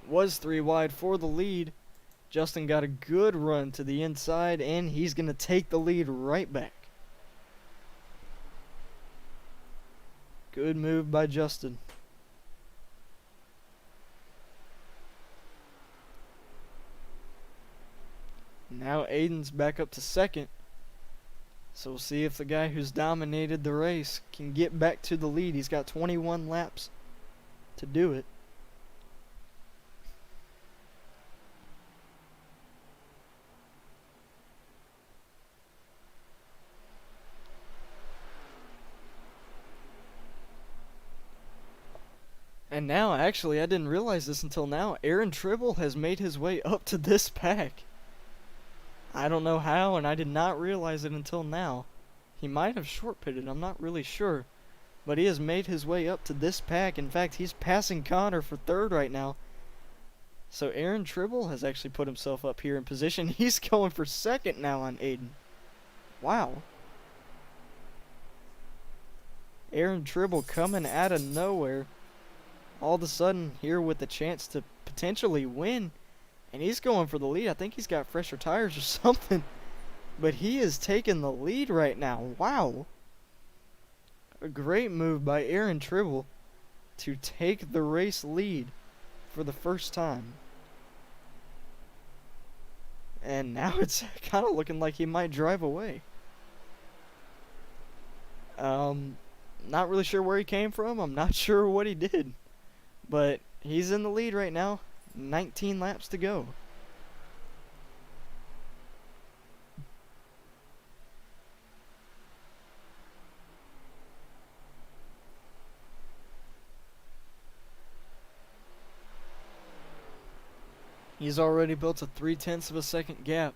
Was 3 wide for the lead. Justin got a good run to the inside, and he's going to take the lead right back. Good move by Justin. Now Aiden's back up to second. So we'll see if the guy who's dominated the race can get back to the lead. He's got 21 laps to do it. And now, actually, I didn't realize this until now, Aaron Tribble has made his way up to this pack. I don't know how, and I did not realize it until now. He might have short pitted, I'm not really sure. But he has made his way up to this pack. In fact, he's passing Connor for third right now. So Aaron Tribble has actually put himself up here in position. He's going for second now on Aiden. Wow. Aaron Tribble coming out of nowhere. All of a sudden here with the chance to potentially win. And he's going for the lead. I think he's got fresher tires or something. But he is taking the lead right now. Wow. A great move by Aaron Tribble to take the race lead for the first time. And now it's kind of looking like he might drive away. Not really sure where he came from. I'm not sure what he did. But he's in the lead right now. 19 laps to go. He's already built a 0.3 of a second gap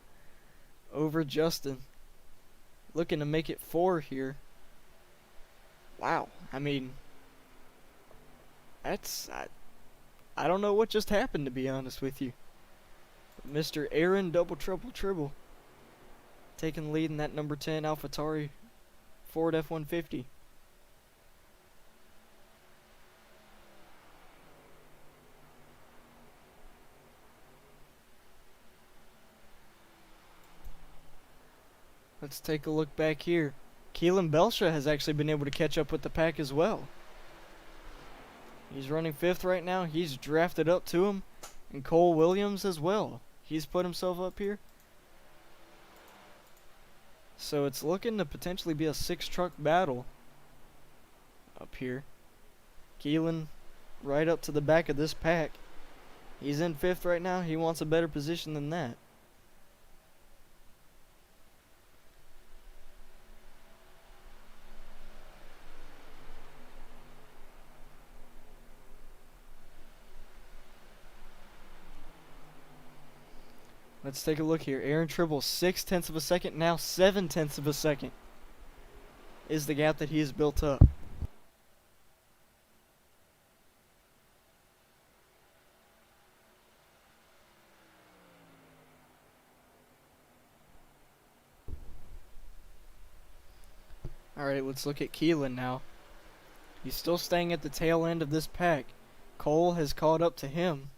over Justin. Looking to make it 4 here. Wow. I mean, that's... I don't know what just happened, to be honest with you. Mr. Aaron Tribble taking the lead in that number 10 AlphaTauri Ford F-150. Let's take a look back here. Keelan Belsha has actually been able to catch up with the pack as well. He's running 5th right now. He's drafted up to him. And Cole Williams as well. He's put himself up here. So it's looking to potentially be a 6-truck battle up here. Keelan right up to the back of this pack. He's in 5th right now. He wants a better position than that. Let's take a look here. Aaron Tribble, 0.6 of a second, now 0.7 of a second is the gap that he has built up. Alright, let's look at Keelan now. He's still staying at the tail end of this pack. Cole has caught up to him.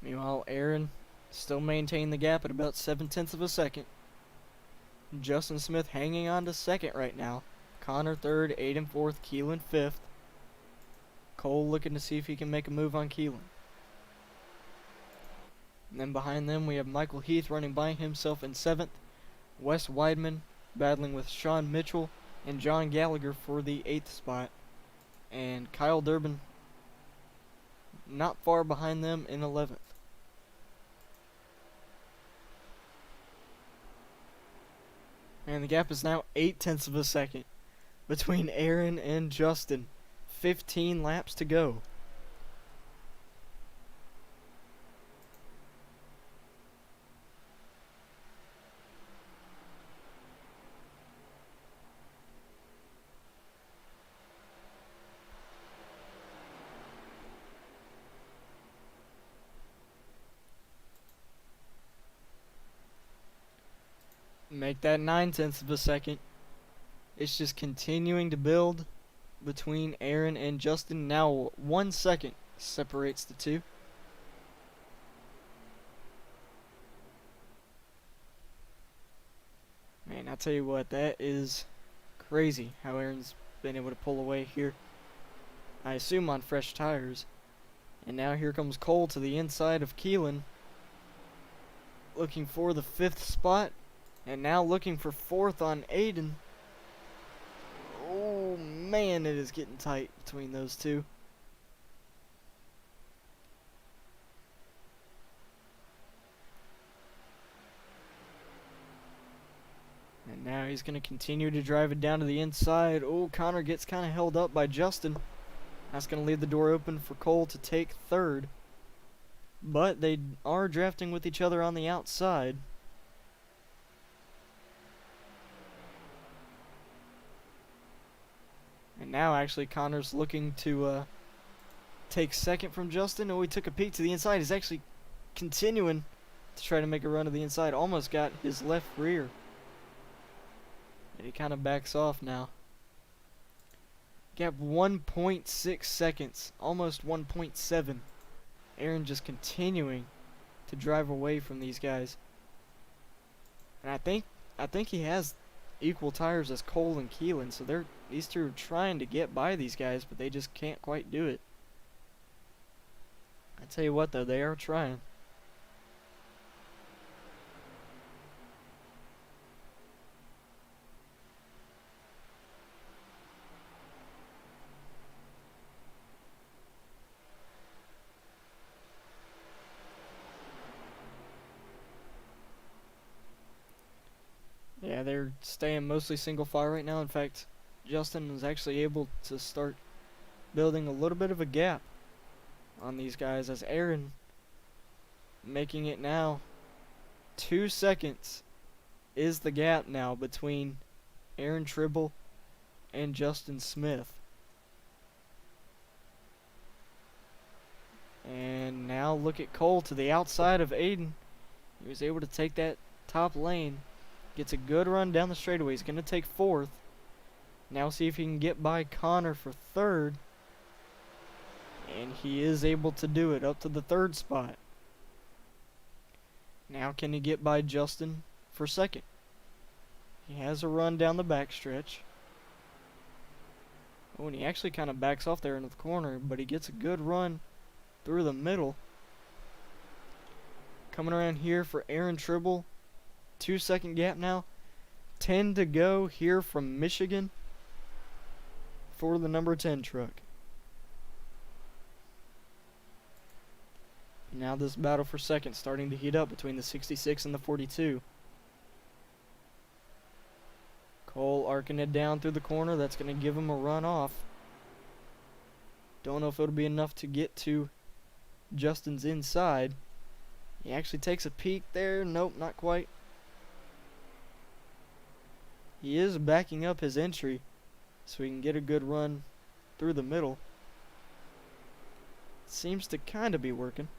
Meanwhile, Aaron still maintained the gap at about 7/10 of a second. Justin Smith hanging on to second right now. Connor third, Aiden fourth, Keelan fifth. Cole looking to see if he can make a move on Keelan. And then behind them we have Michael Heath running by himself in seventh. Wes Weidman battling with Sean Mitchell and John Gallagher for the 8th spot. And Kyle Durbin not far behind them in 11th. And the gap is now 8/10 of a second between Aaron and Justin. 15 laps to go. Make that 9/10 of a second. It's just continuing to build between Aaron and Justin. Now 1 second separates the two. Man, I'll tell you what, that is crazy how Aaron's been able to pull away here. I assume on fresh tires. And now here comes Cole to the inside of Keelan, looking for the 5th spot. And now looking for 4th on Aiden. Oh man, it is getting tight between those two. And now he's going to continue to drive it down to the inside. Oh, Connor gets kind of held up by Justin. That's going to leave the door open for Cole to take 3rd. But they are drafting with each other on the outside. And now actually Connor's looking to take 2nd from Justin. Oh, he took a peek to the inside. He's actually continuing to try to make a run to the inside. Almost got his left rear. And he kind of backs off now. Gap 1.6 seconds. Almost 1.7. Aaron just continuing to drive away from these guys. And I think he has equal tires as Cole and Keelan, so these two are trying to get by these guys, but they just can't quite do it. I tell you what though, they are trying. Yeah, they're staying mostly single file right now. In fact, Justin was actually able to start building a little bit of a gap on these guys, as Aaron making it now 2 seconds is the gap now between Aaron Tribble and Justin Smith. And now look at Cole to the outside of Aiden. He was able to take that top lane. Gets a good run down the straightaway. He's going to take 4th. Now see if he can get by Connor for 3rd. And he is able to do it up to the 3rd spot. Now can he get by Justin for 2nd? He has a run down the backstretch. Oh, and he actually kind of backs off there into the corner, but he gets a good run through the middle. Coming around here for Aaron Tribble. 2 second gap now. 10 to go here from Michigan for the number 10 truck. Now this battle for 2nd starting to heat up between the 66 and the 42. Cole arcing it down through the corner. That's going to give him a run off. Don't know if it'll be enough to get to Justin's inside. He actually takes a peek there. Nope, not quite. He is backing up his entry so he can get a good run through the middle. Seems to kind of be working.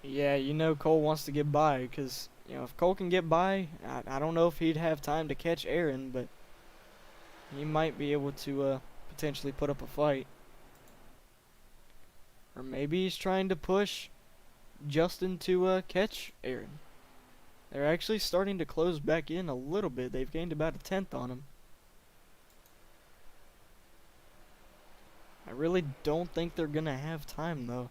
Yeah, you know Cole wants to get by because You know, if Cole can get by, I don't know if he'd have time to catch Aaron, but he might be able to potentially put up a fight. Or maybe he's trying to push Justin to catch Aaron. They're actually starting to close back in a little bit. They've gained about a tenth on him. I really don't think they're going to have time, though.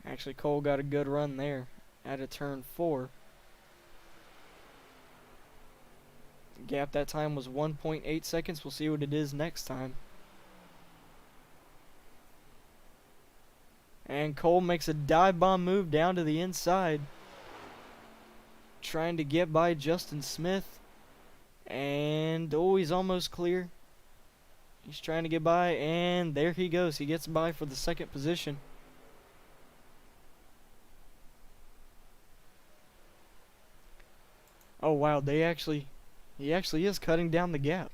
Actually, Cole got a good run there at a turn 4. The gap that time was 1.8 seconds. We'll see what it is next time. And Cole makes a dive bomb move down to the inside, trying to get by Justin Smith. And, oh, he's almost clear. He's trying to get by, and there he goes. He gets by for the second position. Oh, wow, he actually is cutting down the gap.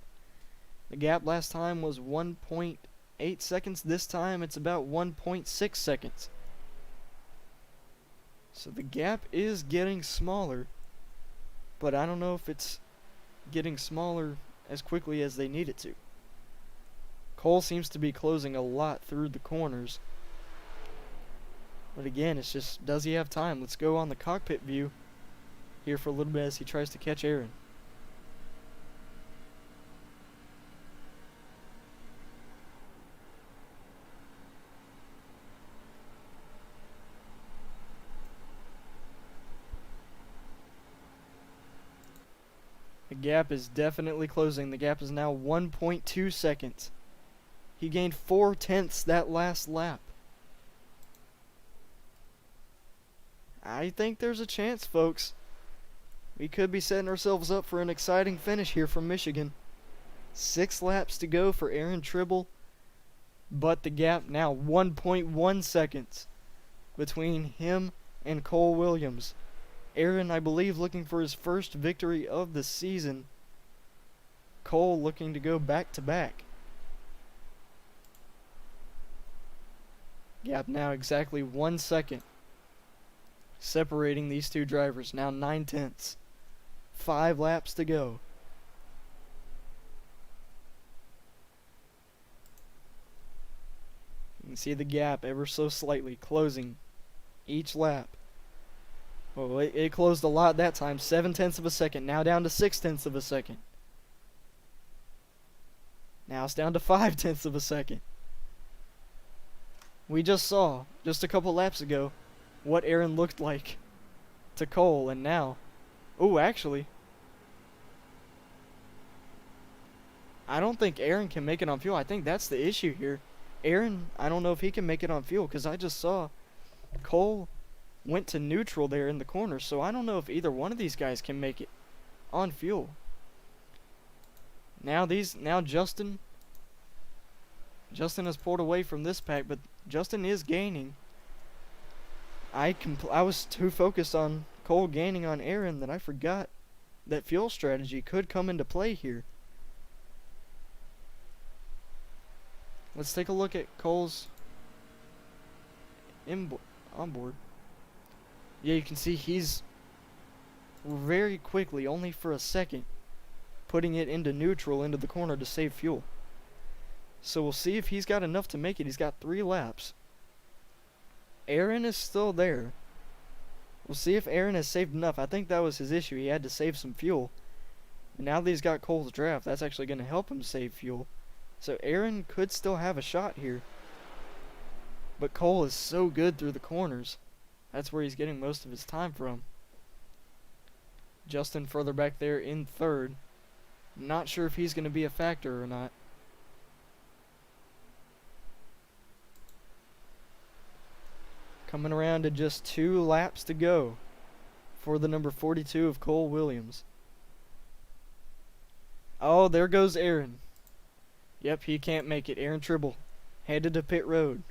The gap last time was 1.8 seconds. This time it's about 1.6 seconds. So the gap is getting smaller, but I don't know if it's getting smaller as quickly as they need it to. Cole seems to be closing a lot through the corners. But again, it's just, does he have time? Let's go on the cockpit view here for a little bit as he tries to catch Aaron. The gap is definitely closing. The gap is now 1.2 seconds. He gained 4/10 that last lap. I think there's a chance, folks. We could be setting ourselves up for an exciting finish here from Michigan. 6 laps to go for Aaron Tribble, but the gap now 1.1 seconds between him and Cole Williams. Aaron, I believe, looking for his first victory of the season. Cole looking to go back-to-back. Gap now exactly 1 second separating these two drivers. Now 9/10. 5 laps to go. You can see the gap ever so slightly closing each lap. Oh, it closed a lot that time. 7/10 of a second. Now down to 6/10 of a second. Now it's down to 5/10 of a second. We just saw, just a couple laps ago, what Aaron looked like to Cole, and now... Oh, actually, I don't think Aaron can make it on fuel. I think that's the issue here. Aaron, I don't know if he can make it on fuel, because I just saw Cole went to neutral there in the corner, so I don't know if either one of these guys can make it on fuel. Now Justin has pulled away from this pack, but Justin is gaining. I was too focused on Cole gaining on Aaron that I forgot that fuel strategy could come into play here. Let's take a look at Cole's onboard. Yeah, you can see he's very quickly, only for a second, putting it into neutral into the corner to save fuel. So we'll see if he's got enough to make it. He's got 3 laps. Aaron is still there. We'll see if Aaron has saved enough. I think that was his issue. He had to save some fuel. And now that he's got Cole's draft, that's actually going to help him save fuel. So Aaron could still have a shot here. But Cole is so good through the corners. That's where he's getting most of his time from. Justin further back there in 3rd. Not sure if he's going to be a factor or not. Coming around to just 2 laps to go for the number 42 of Cole Williams. Oh, there goes Aaron. Yep, he can't make it. Aaron Tribble headed to pit road.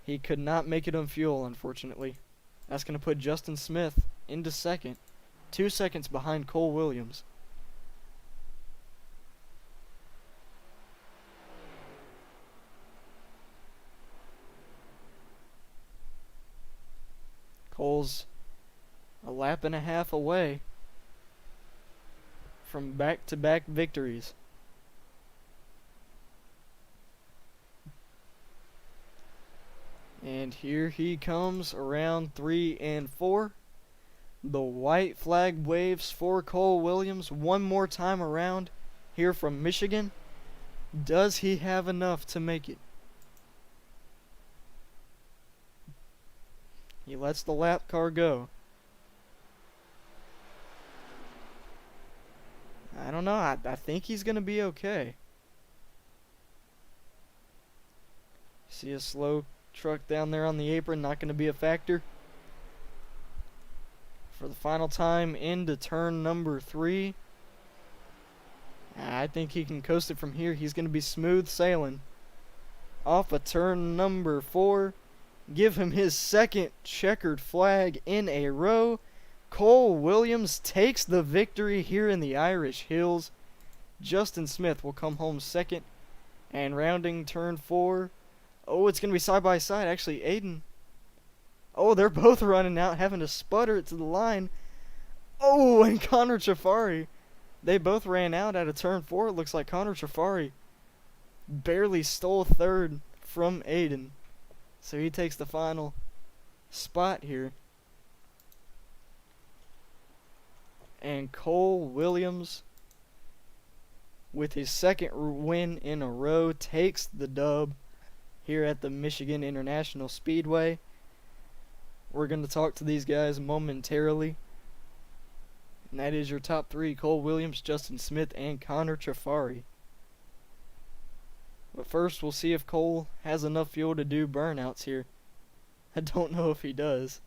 He could not make it on fuel, unfortunately. That's going to put Justin Smith into 2nd. 2 seconds behind Cole Williams. Cole's a lap and a half away from back-to-back victories. And here he comes around 3 and 4. The white flag waves for Cole Williams one more time around here from Michigan. Does he have enough to make it? He lets the lap car go. I don't know. I think he's going to be okay. See a slow truck down there on the apron, not going to be a factor. For the final time into turn number 3. I think he can coast it from here. He's going to be smooth sailing. Off of turn number 4. Give him his second checkered flag in a row. Cole Williams takes the victory here in the Irish Hills. Justin Smith will come home second. And rounding turn 4. Oh, it's going to be side by side. Actually, Aiden. Oh, they're both running out, having to sputter it to the line. Oh, and Connor Chafari. They both ran out out of turn 4. It looks like Connor Chafari barely stole third from Aiden. So he takes the final spot here. And Cole Williams, with his second win in a row, takes the dub here at the Michigan International Speedway. We're going to talk to these guys momentarily. And that is your top 3, Cole Williams, Justin Smith, and Connor Chafari. But first, we'll see if Cole has enough fuel to do burnouts here. I don't know if he does.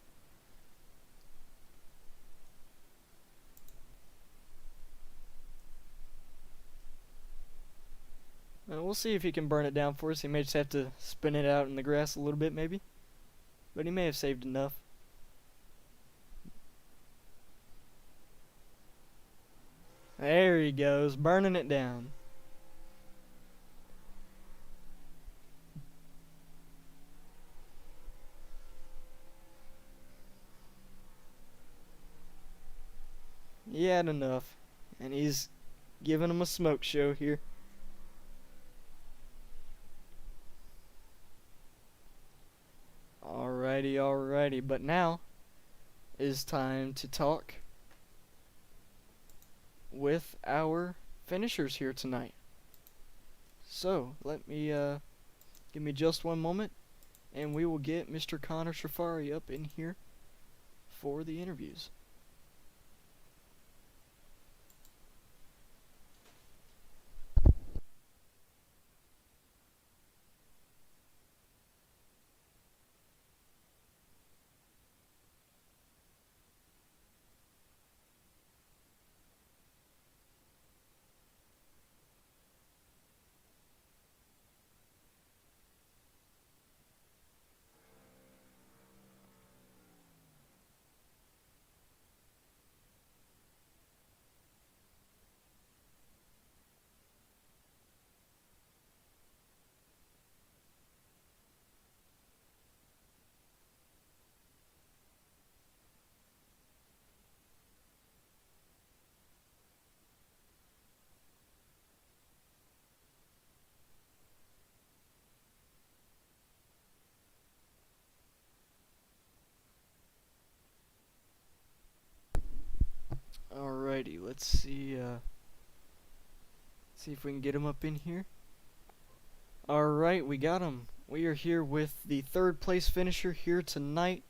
We'll see if he can burn it down for us. He may just have to spin it out in the grass a little bit, maybe. But he may have saved enough. There he goes, burning it down. He had enough. And he's giving him a smoke show here. Alrighty. But now is time to talk with our finishers here tonight. So, give me just one moment, and we will get Mr. Connor Chafari up in here for the interviews. Alrighty, let's see if we can get him up in here. Alright, we got him. We are here with the 3rd place finisher here tonight,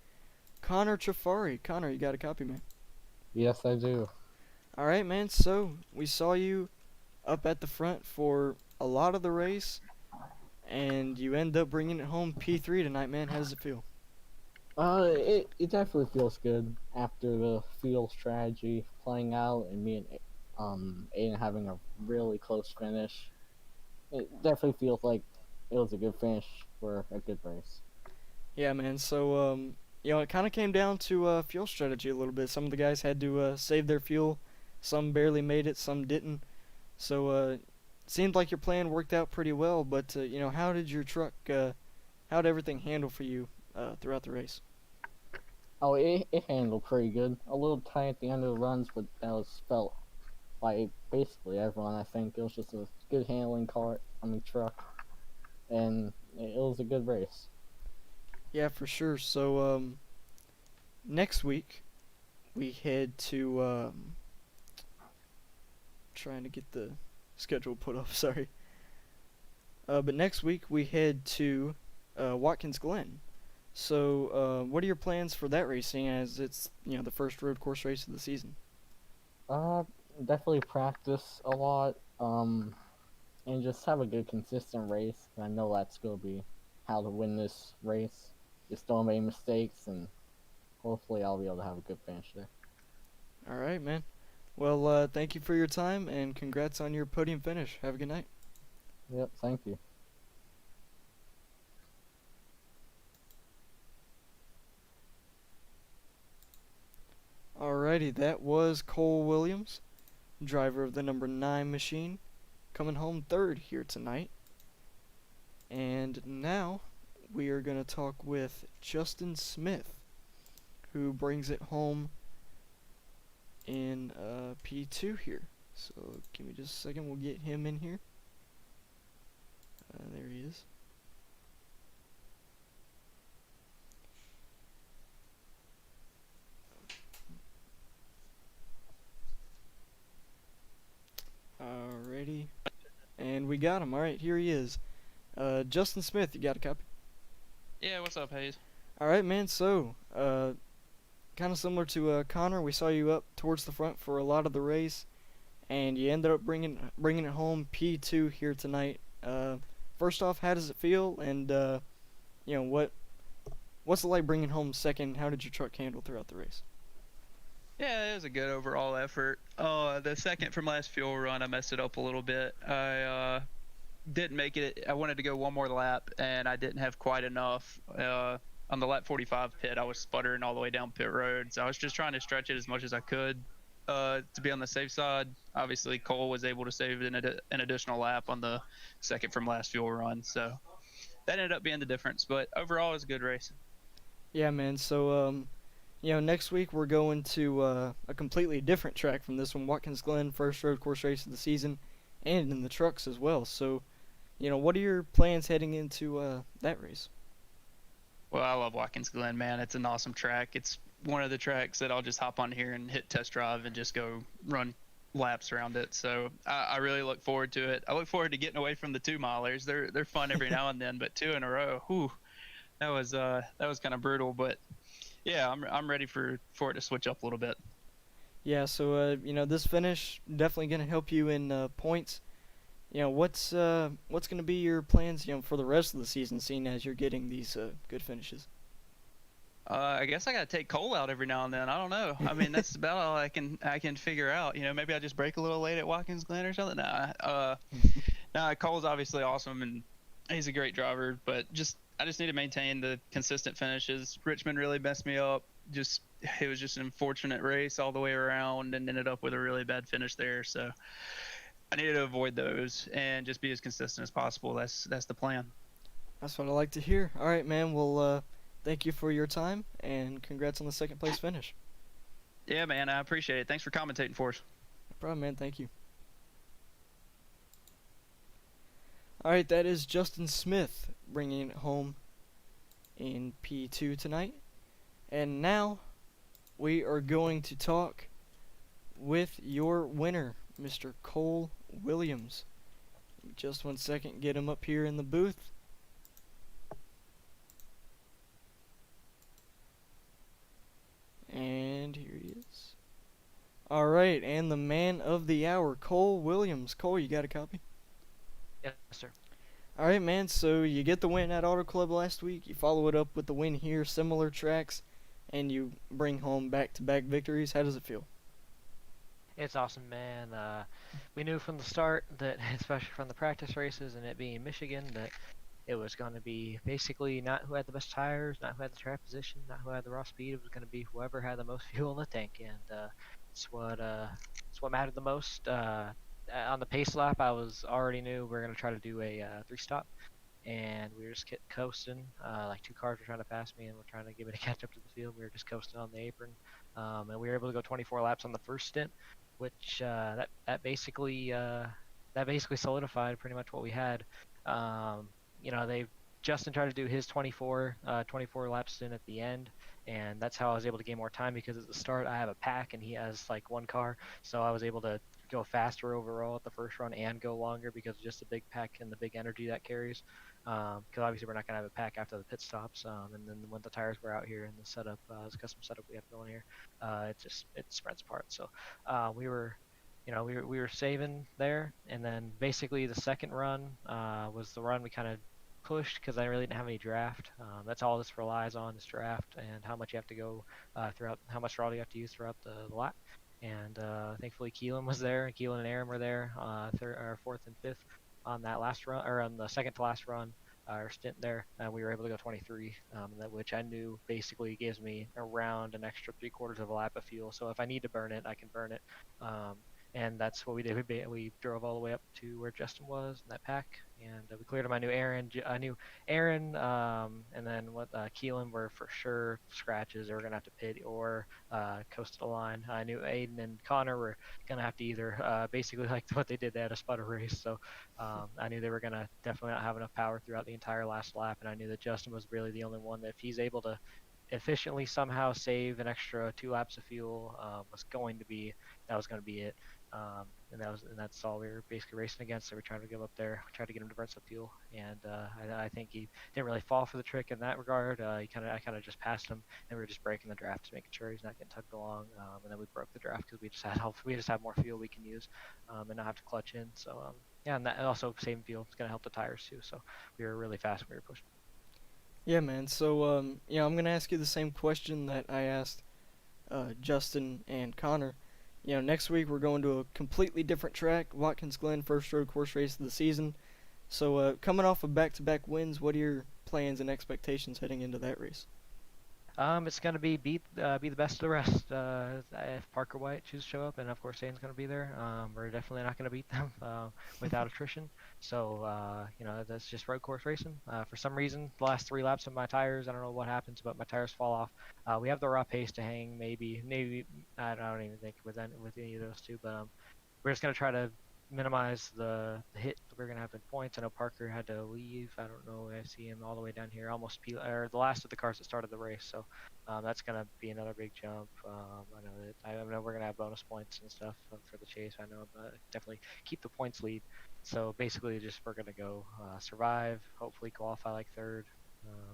Connor Chafari. Connor, you got a copy, man? Yes, I do. Alright, man, so we saw you up at the front for a lot of the race, and you end up bringing it home P3 tonight, man. How does it feel? It definitely feels good after the field strategy playing out and me and Aiden having a really close finish. It definitely feels like it was a good finish for a good race. Yeah, man. So, it kind of came down to fuel strategy a little bit. Some of the guys had to save their fuel. Some barely made it. Some didn't. So, it seemed like your plan worked out pretty well. But, how did your truck, how did everything handle for you throughout the race? Oh, it handled pretty good. A little tight at the end of the runs, but that was felt by basically everyone. I think it was just a good handling truck, and it was a good race. Yeah, for sure. So next week we head to trying to get the schedule put up. Sorry. But next week we head to Watkins Glen. So, what are your plans for that racing? As it's the first road course race of the season. Uh, Definitely practice a lot. And just have a good consistent race. I know that's gonna be how to win this race. Just don't make mistakes, and hopefully I'll be able to have a good finish there. All right, man. Well, thank you for your time and congrats on your podium finish. Have a good night. Yep, thank you. Alrighty, that was Cole Williams, driver of the number 9 machine, coming home third here tonight. And now we are going to talk with Justin Smith, who brings it home in P2 here. So give me just a second, we'll get him in here. There he is. Alrighty. And we got him. Alright, here he is. Justin Smith, you got a copy? Yeah, what's up, Hayes? Alright, man, so, kind of similar to Connor, we saw you up towards the front for a lot of the race, and you ended up bringing it home P2 here tonight. First off, how does it feel? And, what's it like bringing home second? How did your truck handle throughout the race? Yeah, it was a good overall effort. The second from last fuel run, I messed it up a little bit. I didn't make it. I wanted to go one more lap, and I didn't have quite enough. On the lap 45 pit, I was sputtering all the way down pit road, so I was just trying to stretch it as much as I could to be on the safe side. Obviously, Cole was able to save an additional lap on the second from last fuel run, so that ended up being the difference. But overall, it was a good race. Yeah, man, so, next week we're going to a completely different track from this one, Watkins Glen, first road course race of the season, and in the trucks as well. So, what are your plans heading into that race? Well, I love Watkins Glen, man. It's an awesome track. It's one of the tracks that I'll just hop on here and hit test drive and just go run laps around it. So I really look forward to it. I look forward to getting away from the 2 milers. They're fun every now and then, but two in a row, whew, that was kind of brutal. But yeah, I'm ready for it to switch up a little bit. Yeah, so this finish definitely gonna help you in points. What's gonna be your plans, for the rest of the season, seeing as you're getting these good finishes? I guess I gotta take Cole out every now and then. I don't know. I mean, that's about all I can figure out. Maybe I just break a little late at Watkins Glen or something. Nah, Cole's obviously awesome and he's a great driver, but I just need to maintain the consistent finishes. Richmond really messed me up. It was just an unfortunate race all the way around and ended up with a really bad finish there. So I needed to avoid those and just be as consistent as possible. That's the plan. That's what I like to hear. All right, man. Well, thank you for your time and congrats on the second place finish. Yeah, man, I appreciate it. Thanks for commentating for us. No problem, man. Thank you. All right, that is Justin Smith bringing it home in P2 tonight. And now we are going to talk with your winner, Mr. Cole Williams. Just 1 second, get him up here in the booth. And here he is. Alright, and the man of the hour, Cole Williams. Cole, you got a copy? Yes, sir. Alright, man, so you get the win at Auto Club last week. You follow it up with the win here, similar tracks, and you bring home back-to-back victories. How does it feel? It's awesome, man. We knew from the start that, especially from the practice races and it being Michigan, that it was going to be basically not who had the best tires, not who had the track position, not who had the raw speed. It was going to be whoever had the most fuel in the tank, and it's what mattered the most. On the pace lap, I was already knew we are going to try to do a 3-stop, and we were just coasting. Like 2 cars were trying to pass me, and we're trying to get me to catch up to the field. We were just coasting on the apron, and we were able to go 24 laps on the first stint, which that basically solidified pretty much what we had. Um, they Justin tried to do his 24 lap stint at the end, and that's how I was able to gain more time because at the start I have a pack and he has like 1 car, so I was able to go faster overall at the first run and go longer because of just the big pack and the big energy that carries. Because obviously we're not gonna have a pack after the pit stops, and then when the tires were out here and the setup, this custom setup we have going here, it spreads apart. So we were we were saving there, and then basically the second run was the run we kind of pushed because I really didn't have any draft. That's all this relies on is draft and how much you have to go throughout, how much throttle you have to use throughout the lap. And thankfully Keelan was there. Keelan and Aaron were there, third or fourth and fifth on that last run, or on the second to last run. Or stint there, and we were able to go 23, which I knew basically gives me around an extra 3/4 of a lap of fuel. So if I need to burn it, I can burn it. And that's what we did. We drove all the way up to where Justin was in that pack, and we cleared him. I knew Aaron, and then what Keelan were for sure scratches. They were gonna have to pit or coast to the line. I knew Aiden and Connor were gonna have to either basically like what they did. They had a sputter race, so I knew they were gonna definitely not have enough power throughout the entire last lap. And I knew that Justin was really the only one that if he's able to efficiently somehow save an extra 2 laps of fuel, that was going to be it. And that's all we were basically racing against. So we tried to go up there, tried to get him to burn some fuel, and I think he didn't really fall for the trick in that regard. I kind of just passed him, and we were just breaking the draft, just making sure he's not getting tugged along. And then we broke the draft because we just had more fuel we can use, and not have to clutch in. So yeah, and that also saving fuel is going to help the tires too. So we were really fast when we were pushing. Yeah, man. So, I'm gonna ask you the same question that I asked Justin and Connor. Next week we're going to a completely different track, Watkins Glen, first road course race of the season. So, coming off of back-to-back wins, what are your plans and expectations heading into that race? It's gonna be be the best of the rest. If Parker White chooses to show up, and of course Zane's gonna be there, we're definitely not gonna beat them without attrition. So that's just road course racing. For some reason, the last 3 laps of my tires, I don't know what happens, but my tires fall off. We have the raw pace to hang, maybe I don't even think with any of those two, but we're just gonna try to minimize the hit that we're gonna have in points. I know Parker had to leave. I don't know. I see him all the way down here, almost or the last of the cars that started the race. So that's gonna be another big jump. I know we're gonna have bonus points and stuff for the chase. I know, but definitely keep the points lead. So basically, just we're gonna go survive. Hopefully, qualify like third.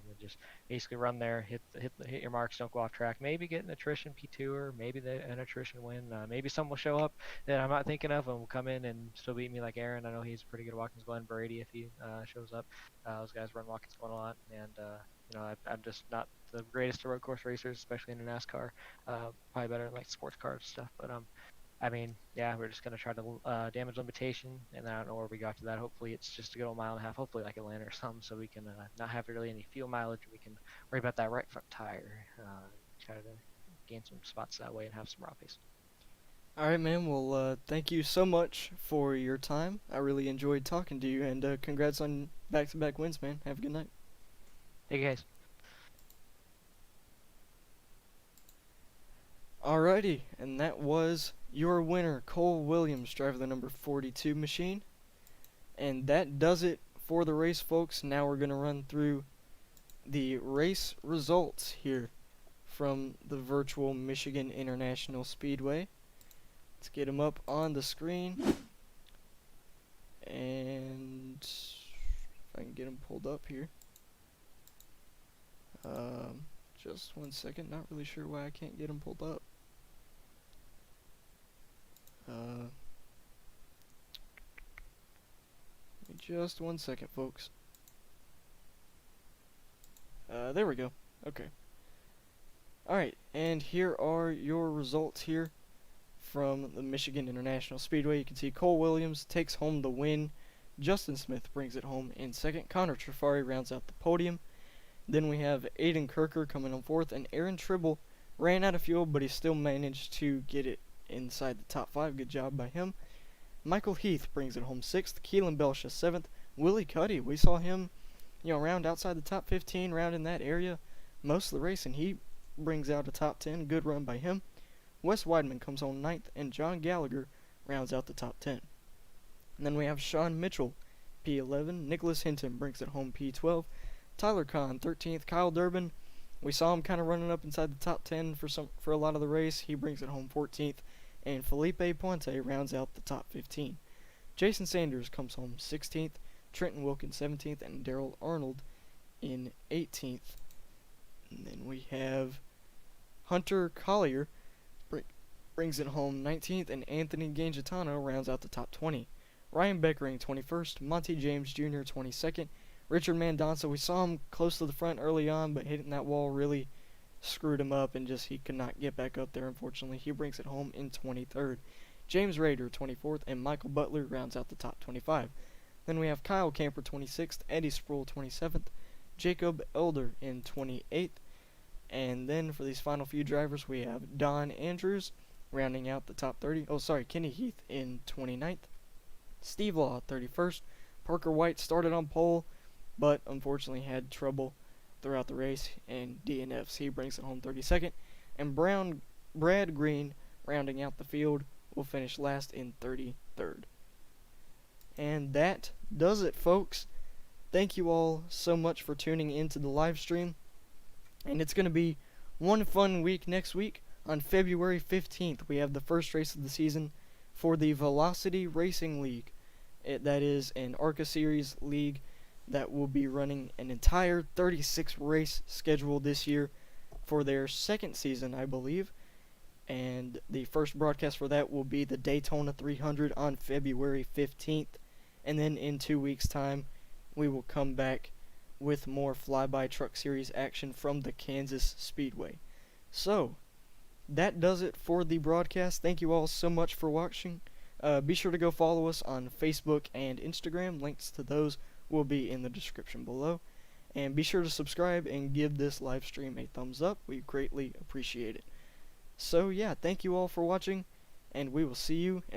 And just basically run there, hit your marks, don't go off track. Maybe get an attrition P2 or maybe an attrition win. Maybe some will show up that I'm not thinking of and will come in and still beat me like Aaron. I know he's pretty good at Watkins Glen. Brady, if he shows up, those guys run Watkins Glen a lot, and I'm just not the greatest of road course racers, especially in a NASCAR. Probably better in like sports cars stuff, but I mean, yeah, we're just gonna try to damage limitation, and I don't know where we got to that. Hopefully, it's just a good old mile and a half. Hopefully, like Atlanta or something, so we can not have really any fuel mileage. We can worry about that right front tire. Try to gain some spots that way and have some raw pace. All right, man. Well, thank you so much for your time. I really enjoyed talking to you, and congrats on back-to-back wins, man. Have a good night. Thank you, guys. Alrighty, and that was your winner, Cole Williams, driver of the number 42 machine. And that does it for the race, folks. Now we're going to run through the race results here from the virtual Michigan International Speedway. Let's get them up on the screen. And if I can get them pulled up here. Just one second. Not really sure why I can't get them pulled up. Just one second, folks. There we go. Okay. Alright, and here are your results here from the Michigan International Speedway. You can see Cole Williams takes home the win. Justin Smith brings it home in second. Connor Trifari rounds out the podium. Then we have Aiden Kirker coming on fourth, and Aaron Tribble ran out of fuel, but he still managed to get it inside the top 5. Good job by him. Michael Heath brings it home 6th. Keelan Belsha 7th. Willie Cuddy, we saw him round outside the top 15, round in that area most of the race, and he brings out a top 10. Good run by him. Wes Weidman comes home 9th, and John Gallagher rounds out the top 10. And then we have Sean Mitchell, P11. Nicholas Hinton brings it home, P12. Tyler Kahn, 13th. Kyle Durbin, we saw him kind of running up inside the top 10 for a lot of the race. He brings it home 14th. And Felipe Puente rounds out the top 15. Jason Sanders comes home 16th. Trenton Wilkins 17th, and Daryl Arnold in 18th. And then we have Hunter Collier brings it home 19th, and Anthony Gangitano rounds out the top 20. Ryan Beckering 21st, Monty James Jr. 22nd, Richard Mandonsa, we saw him close to the front early on, but hitting that wall really screwed him up, and he could not get back up there, unfortunately. He brings it home in 23rd. James Rader 24th, and Michael Butler rounds out the top 25. Then we have Kyle Camper 26th, Eddie Sproul 27th, Jacob Elder in 28th, and then for these final few drivers we have Don Andrews rounding out the top 30. Kenny Heath in 29th, Steve Law 31st, Parker White started on pole, but unfortunately had trouble throughout the race and DNFs. He brings it home 32nd, and Brad Green rounding out the field will finish last in 33rd. And that does it, folks. Thank you all so much for tuning into the live stream. And it's going to be one fun week next week. On February 15th, we have the first race of the season for the Velocity Racing League. That is an ARCA Series league that will be running an entire 36 race schedule this year for their second season, I believe. And the first broadcast for that will be the Daytona 300 on February 15th. And then in 2 weeks' time, we will come back with more Flyby Truck Series action from the Kansas Speedway. So, that does it for the broadcast. Thank you all so much for watching. Be sure to go follow us on Facebook and Instagram. Links to those will be in the description below. And be sure to subscribe and give this live stream a thumbs up. We greatly appreciate it. So yeah, thank you all for watching, and we will see you